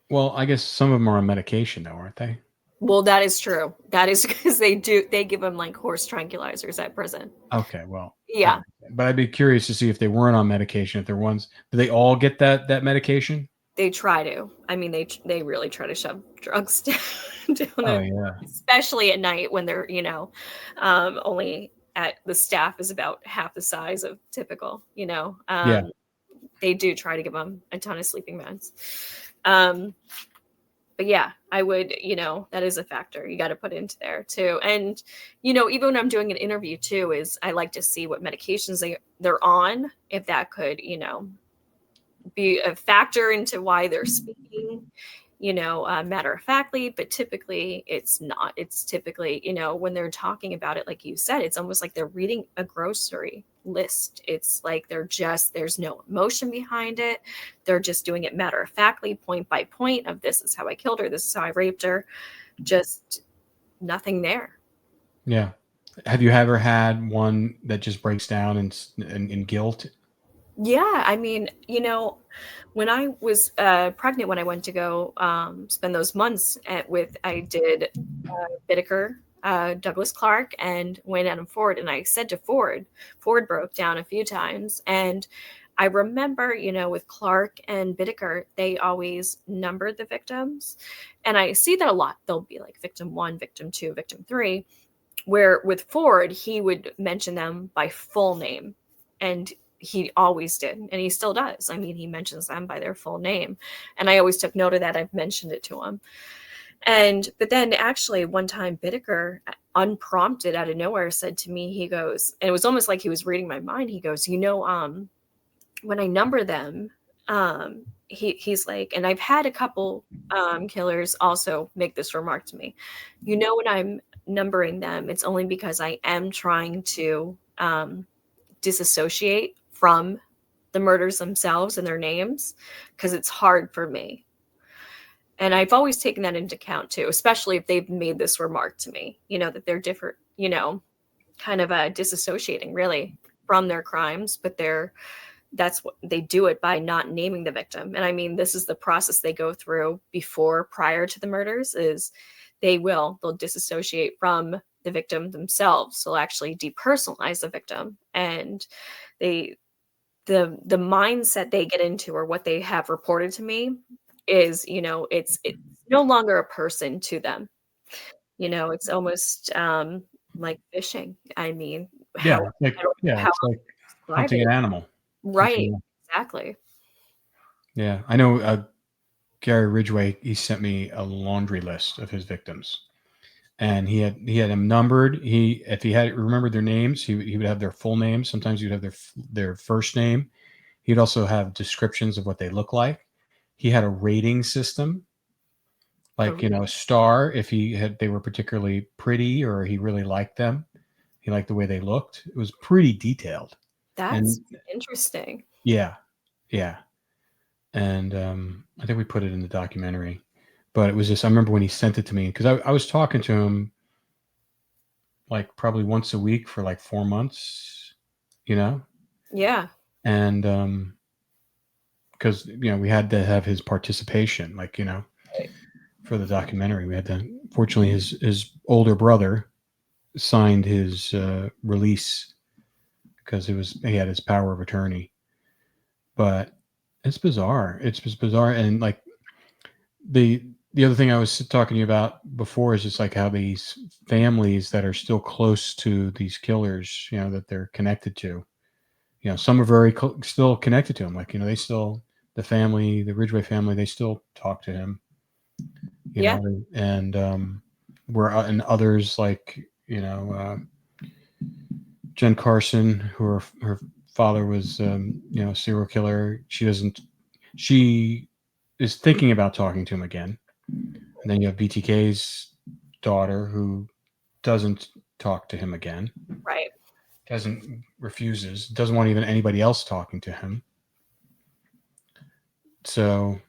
Well, I guess some of them are on medication, though, aren't they? Well, that is true. That is because they give them like horse tranquilizers at prison. Okay, well, yeah. But I'd be curious to see if they weren't on medication. If they're ones, do they all get that medication? They try to. I mean, they really try to shove drugs down. Yeah. Especially at night when they're only at the staff is about half the size of typical. Yeah. They do try to give them a ton of sleeping meds. But yeah, I would, that is a factor you got to put into there too. And, even when I'm doing an interview too, is I like to see what medications they're on, if that could, be a factor into why they're speaking, matter of factly, but typically it's not. It's typically, when they're talking about it, like you said, it's almost like they're reading a grocery list. It's like there's no emotion behind it. They're just doing it matter of factly, point by point of this is how I killed her. This is how I raped her. Just nothing there. Yeah. Have you ever had one that just breaks down in guilt? Yeah. I mean, when I was pregnant, when I went to go spend those months I did Bittaker, Douglas Clark, and Wayne Adam Ford. And I said to Ford broke down a few times. And I remember, with Clark and Bittaker, they always numbered the victims. And I see that a lot. They'll be like victim 1, victim 2, victim 3, where with Ford, he would mention them by full name. And he always did. And he still does. I mean, he mentions them by their full name. And I always took note of that. I've mentioned it to him. But then actually one time Bittaker, unprompted out of nowhere, said to me, he goes, and it was almost like he was reading my mind. He goes, when I number them, he's like, and I've had a couple killers also make this remark to me, when I'm numbering them, it's only because I am trying to disassociate from the murders themselves and their names, because it's hard for me. And I've always taken that into account too, especially if they've made this remark to me, that they're different, kind of disassociating really from their crimes, but that's what they do it by not naming the victim. And I mean, this is the process they go through prior to the murders, is they'll disassociate from the victim themselves. They'll actually depersonalize the victim, and the mindset they get into, or what they have reported to me, is, it's no longer a person to them. It's almost like fishing. I mean, it's like hunting an animal. Right. Exactly. Yeah. I know Gary Ridgway, he sent me a laundry list of his victims, and he had them numbered. If he had remembered their names, he would have their full names. Sometimes he would have their first name. He'd also have descriptions of what they look like. He had a rating system, like, a star if they were particularly pretty, or he really liked them. He liked the way they looked. It was pretty detailed. That's interesting. Yeah. Yeah. And I think we put it in the documentary, but it was just, I remember when he sent it to me, because I was talking to him like probably once a week for like 4 months, Yeah. And because, we had to have his participation, like, for the documentary. We had to, fortunately, his older brother signed his release, because he had his power of attorney. but it's bizarre. It's just bizarre. And like the other thing I was talking to you about before is just like how these families that are still close to these killers, that they're connected to, some are very still connected to him. Like, they still, the Ridgway family, they still talk to him, Yeah. and and others like, Jen Carson, who her father was, a serial killer. She is thinking about talking to him again. And then you have BTK's daughter who doesn't talk to him again. Right. Doesn't want even anybody else talking to him. So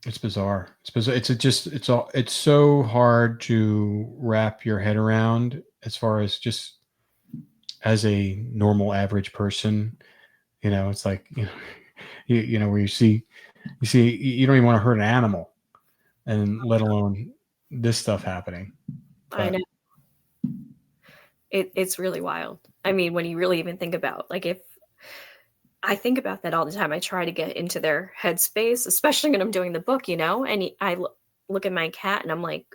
it's bizarre. It's bizarre. It's so hard to wrap your head around as far as just as a normal average person. It's like, where you don't even want to hurt an animal, and let alone this stuff happening. I know. It's really wild. I mean, when you really even think about, like, if I think about that all the time, I try to get into their headspace, especially when I'm doing the book, and I look at my cat and I'm like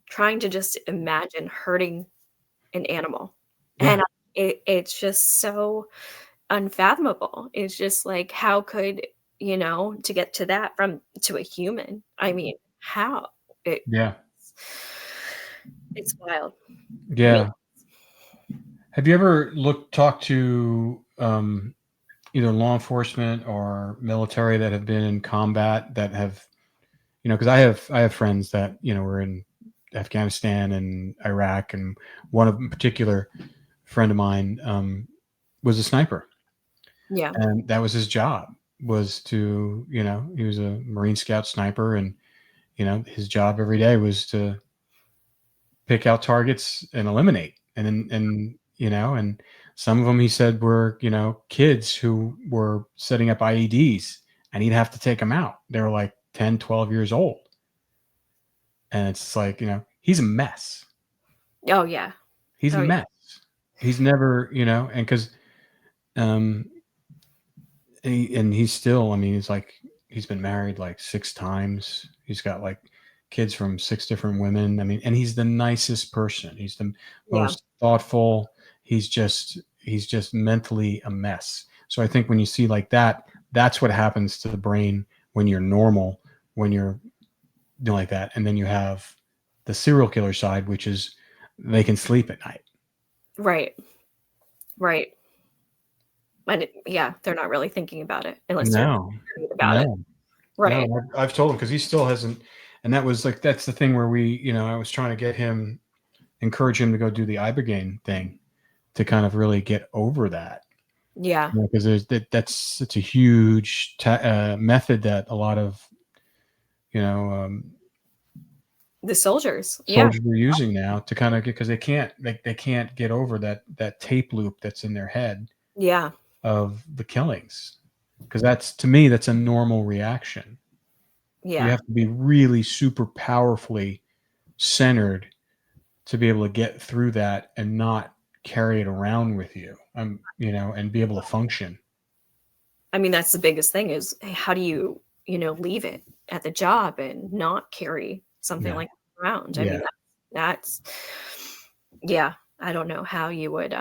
trying to just imagine hurting an animal. Yeah. And it's just so unfathomable. It's just like, how could, to get to that to a human? I mean, how? Yeah. It's wild. Yeah. I mean, have you ever talked to either law enforcement or military that have been in combat that have, because I have friends that, were in Afghanistan and Iraq, and one of in particular friend of mine was a sniper. yeah. And that was his job, was to, he was a Marine Scout sniper, and, his job every day was to pick out targets and eliminate. And some of them, he said, were, kids who were setting up IEDs, and he'd have to take them out. They were like 10, 12 years old. And it's like, he's a mess. Oh yeah. He's a mess. He's never, and because, he's still, I mean, he's been married like 6 times. He's got like kids from 6 different women. I mean, and he's the nicest person. He's the most thoughtful. He's just mentally a mess. So I think when you see like that, that's what happens to the brain when you're normal, when you're doing like that. And then you have the serial killer side, which is they can sleep at night. Right. And they're not really thinking about it unless they're worried about it. Right. No, I've told him, because he still hasn't. And that was like, that's the thing where we, I was trying to encourage him to go do the Ibogaine thing to kind of really get over that. Yeah. Because that's such a huge method that a lot of, The soldiers are using now to kind of because they can't get over that tape loop that's in their head. Yeah. Of the killings, because to me that's a normal reaction. Yeah. You have to be really super powerfully centered to be able to get through that and not carry it around with you, and be able to function. I mean, that's the biggest thing is, how do you, leave it at the job and not carry something like that around? I mean, that's I don't know how you would.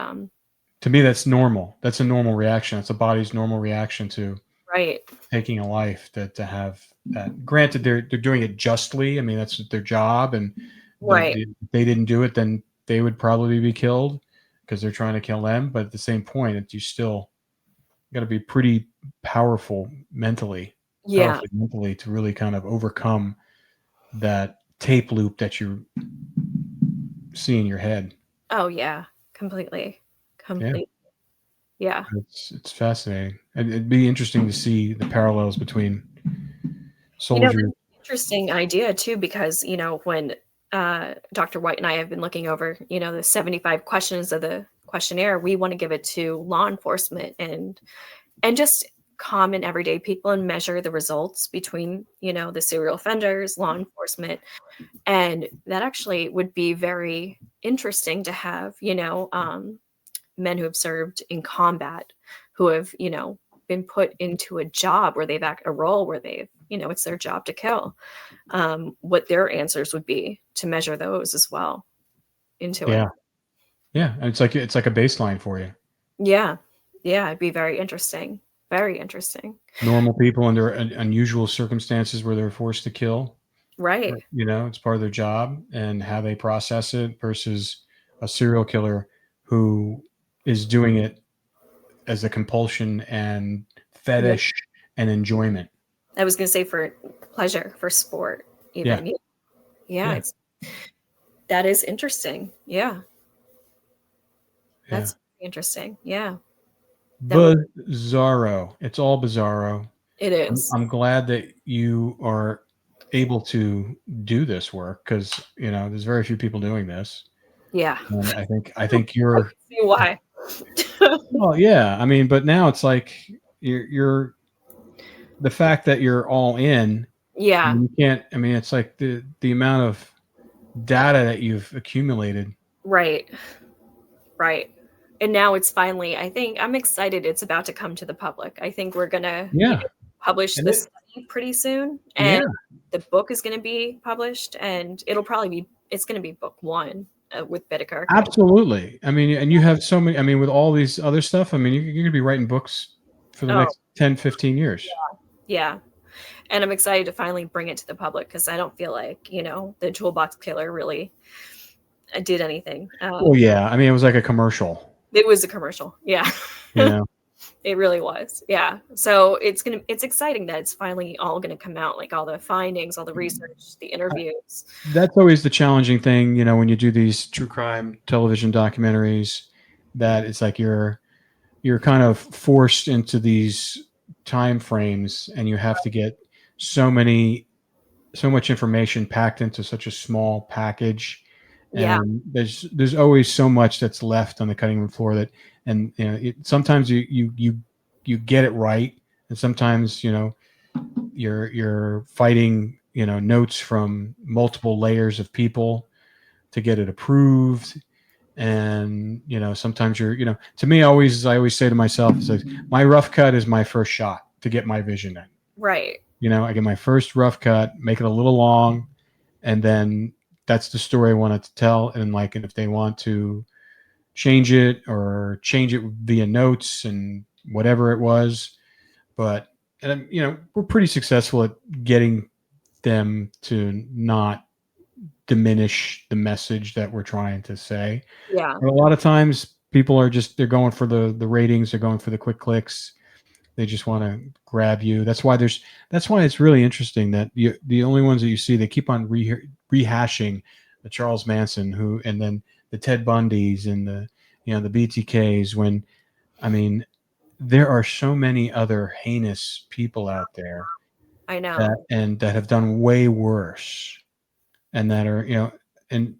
To me, that's normal. That's a normal reaction. It's a body's normal reaction to taking a life. To have that. Granted, they're doing it justly. I mean, that's their job, and if they didn't do it, then they would probably be killed because they're trying to kill them. But at the same point, you still got to be pretty powerful mentally. To really kind of overcome that tape loop that you see in your head. Oh yeah, completely. Yeah. It's fascinating. It'd be interesting to see the parallels between soldiers. Interesting idea too, because when Dr. White and I have been looking over, the 75 questions of the questionnaire, we want to give it to law enforcement and just common everyday people and measure the results between, the serial offenders, law enforcement. And that actually would be very interesting to have, men who have served in combat, who have, been been put into a job where they've a role where they've, it's their job to kill, what their answers would be to measure those as well into it. Yeah. Yeah. It's like a baseline for you. Yeah. Yeah. It'd be very interesting. Very interesting. Normal people under unusual circumstances where they're forced to kill. Right. It's part of their job, and how they process it, versus a serial killer who is doing it as a compulsion and fetish and enjoyment. I was going to say for pleasure, for sport, even. Yeah. That is interesting. Yeah. That's interesting. Yeah. Bizarro. It's all bizarro. It is. I'm glad that you are able to do this work, because there's very few people doing this. Yeah. And I think you're. See why. Well, yeah. I mean, but now it's like you're the fact that you're all in. Yeah. You can't. I mean, it's like the amount of data that you've accumulated. Right. Right. And now it's finally, I think I'm excited it's about to come to the public. I think we're going to publish this study pretty soon. And the book is going to be published, and it's going to be book 1 with Bittaker. Absolutely. I mean, and you have so many, I mean, with all these other stuff, I mean, you're going to be writing books for the next 10, 15 years. Yeah. And I'm excited to finally bring it to the public, because I don't feel like, the Toolbox Killer really did anything. Well, yeah. I mean, it was like a commercial. It was a commercial. Yeah. It really was. Yeah. So it's exciting that it's finally all going to come out, like all the findings, all the research, the interviews. That's always the challenging thing, when you do these true crime television documentaries, that it's like you're kind of forced into these time frames, and you have to get so much information packed into such a small package. And there's always so much that's left on the cutting room floor sometimes you get it right, and sometimes you're fighting notes from multiple layers of people to get it approved. And sometimes to me, I always say to myself, it's like, my rough cut is my first shot to get my vision in. Right. I get my first rough cut, make it a little long, and then that's the story I wanted to tell. And if they want to change it via notes and whatever it was, but we're pretty successful at getting them to not diminish the message that we're trying to say. Yeah. But a lot of times people are they're going for the ratings, they're going for the quick clicks. They just want to grab you. That's why it's really interesting that the only ones that you see, they keep on rehashing the Charles Manson and then the Ted Bundys and the BTKs, when, I mean, there are so many other heinous people out there. I know. that have done way worse, and that are, and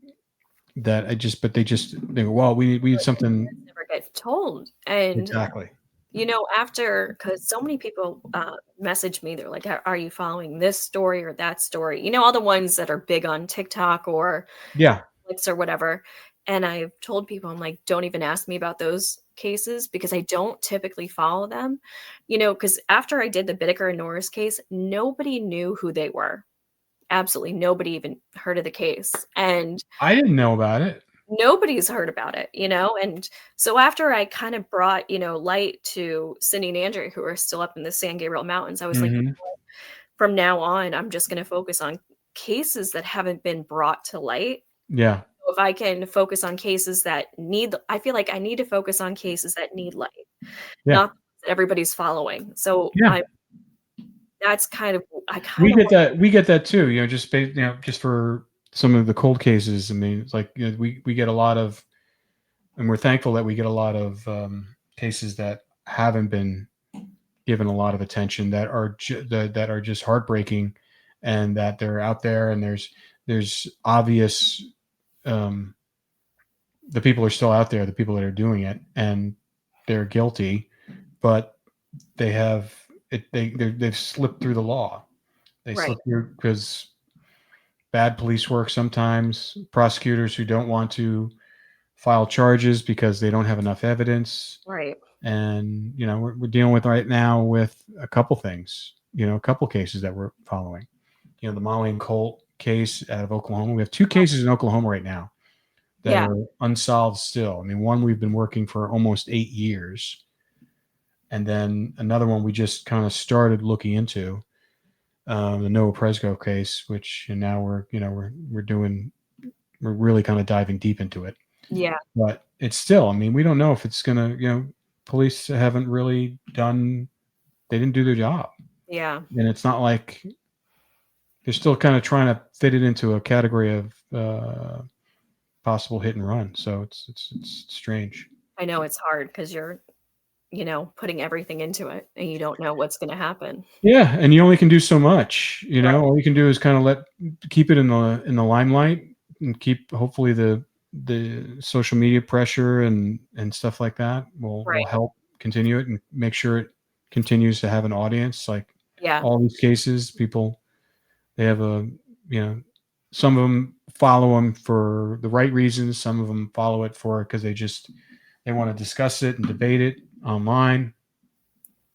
that they go, well, we need something. Never get told. And exactly. Because so many people message me, they're like, are you following this story or that story? All the ones that are big on TikTok or or whatever. And I've told people, I'm like, don't even ask me about those cases, because I don't typically follow them, because after I did the Bittaker and Norris case, nobody knew who they were. Absolutely nobody even heard of the case. And I didn't know about it. Nobody's heard about it, and so after I kind of brought, light to Cindy and Andrew, who are still up in the San Gabriel Mountains, I was like, from now on, I'm just going to focus on cases that haven't been brought to light. Yeah. So if I can focus on cases that I feel like I need to focus on cases that need light, not that everybody's following. So that's kind of, we get that too, just for some of the cold cases. I mean, it's like, we get a lot of, and we're thankful that we get a lot of cases that haven't been given a lot of attention, that are that are just heartbreaking, and that they're out there, and there's obvious, the people are still out there, the people that are doing it, and they're guilty, but they've slipped through the law. They slip through because bad police work sometimes, prosecutors who don't want to file charges because they don't have enough evidence. Right. And, we're dealing with right now with a couple things, a couple cases that we're following. The Molly and Colt case out of Oklahoma. We have 2 cases in Oklahoma right now that are unsolved still. I mean, one we've been working for almost 8 years. And then another one we just kind of started looking into, the Noah Presco case, which and now we're really kind of diving deep into it. Yeah. But it's still, I mean, we don't know if it's going to, police haven't really they didn't do their job. Yeah. And it's not like they're still kind of trying to fit it into a category of possible hit and run. So it's strange. I know it's hard because you're, putting everything into it and you don't know what's going to happen. Yeah. And you only can do so much, all you can do is kind of keep it in the limelight and keep, hopefully the social media pressure and stuff like that will help continue it and make sure it continues to have an audience. Like all these cases, people, they have some of them follow them for the right reasons. Some of them follow it because they want to discuss it and debate it online.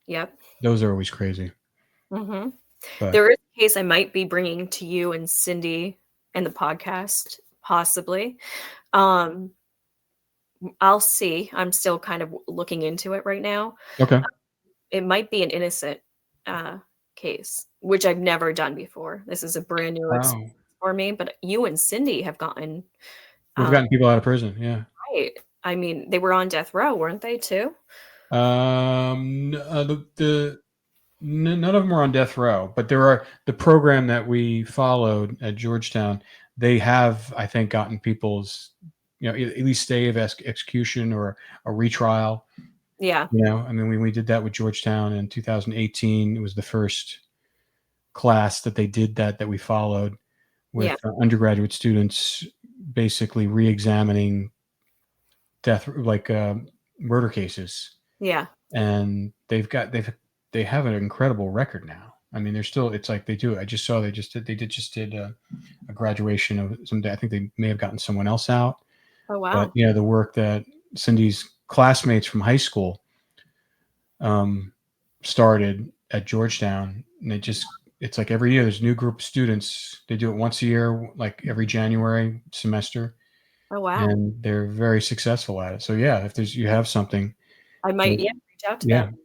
Yep. Those are always crazy. Mm-hmm. But there is a case I might be bringing to you and Cindy and the podcast, possibly. I'll see. I'm still kind of looking into it right now. Okay. It might be an innocent case, which I've never done before. This is a brand new experience for me. But you and Cindy have gotten. We've gotten people out of prison. Yeah. Right. I mean, they were on death row, weren't they too? None of them are on death row, but there are the program that we followed at Georgetown. They have, I think, gotten people's, at least stay of execution or a retrial. Yeah. I mean, when we did that with Georgetown in 2018, it was the first class that they did that we followed with undergraduate students, basically re-examining murder cases. Yeah. And they have an incredible record now. I mean, they're still, it's like they do. I just saw they did a graduation of someday. I think they may have gotten someone else out. Oh, wow. But the work that Cindy's classmates from high school started at Georgetown, and it's like every year there's a new group of students. They do it once a year, like every January semester. Oh, wow. And they're very successful at it. So if you have something, I might reach out to them.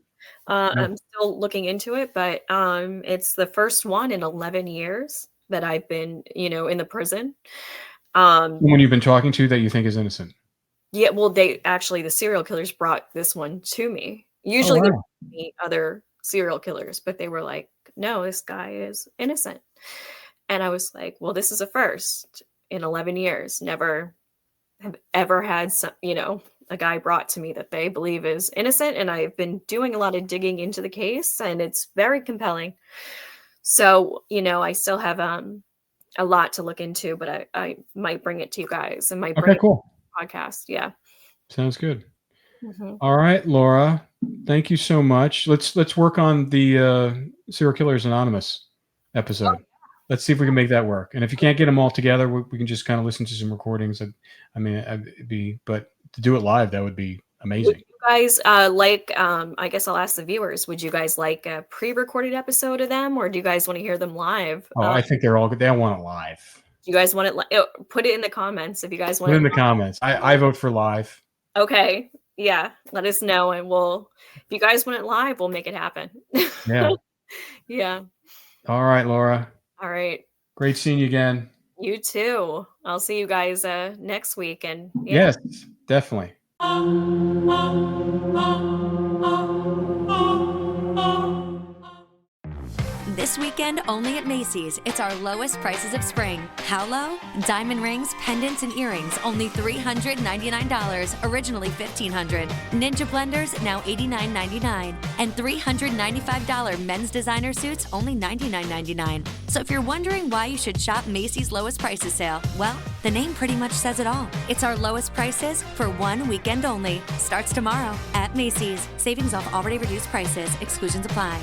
I'm still looking into it, but it's the first one in 11 years that I've been, in the prison. Someone you've been talking to that you think is innocent? Yeah, well, the serial killers brought this one to me. Usually they meet other serial killers, but they were like, no, this guy is innocent. And I was like, well, this is a first in 11 years. Never have ever had a guy brought to me that they believe is innocent. And I've been doing a lot of digging into the case, and it's very compelling. So, I still have a lot to look into, but I might bring it to you guys and might bring it to the podcast. Yeah. Sounds good. Mm-hmm. All right, Laura, thank you so much. Let's work on the Serial Killers Anonymous episode. Let's see if we can make that work. And if you can't get them all together, we can just kind of listen to some recordings. But to do it live, that would be amazing. Would you guys I guess I'll ask the viewers, would you guys like a pre-recorded episode of them, or do you guys want to hear them live? I think they want it live. Do you guys want it put it in the comments if you guys want it in the comments. I vote for live. Okay. Yeah. Let us know, and if you guys want it live, we'll make it happen. Yeah. Yeah. All right, Laura. All right. Great seeing you again. You too. I'll see you guys next week. And yes, definitely. This weekend, only at Macy's, it's our lowest prices of spring. How low? Diamond rings, pendants, and earrings, only $399, originally $1,500. Ninja blenders, now $89.99. And $395 men's designer suits, only $99.99. So if you're wondering why you should shop Macy's lowest prices sale, well, the name pretty much says it all. It's our lowest prices for one weekend only. Starts tomorrow at Macy's. Savings off already reduced prices. Exclusions apply.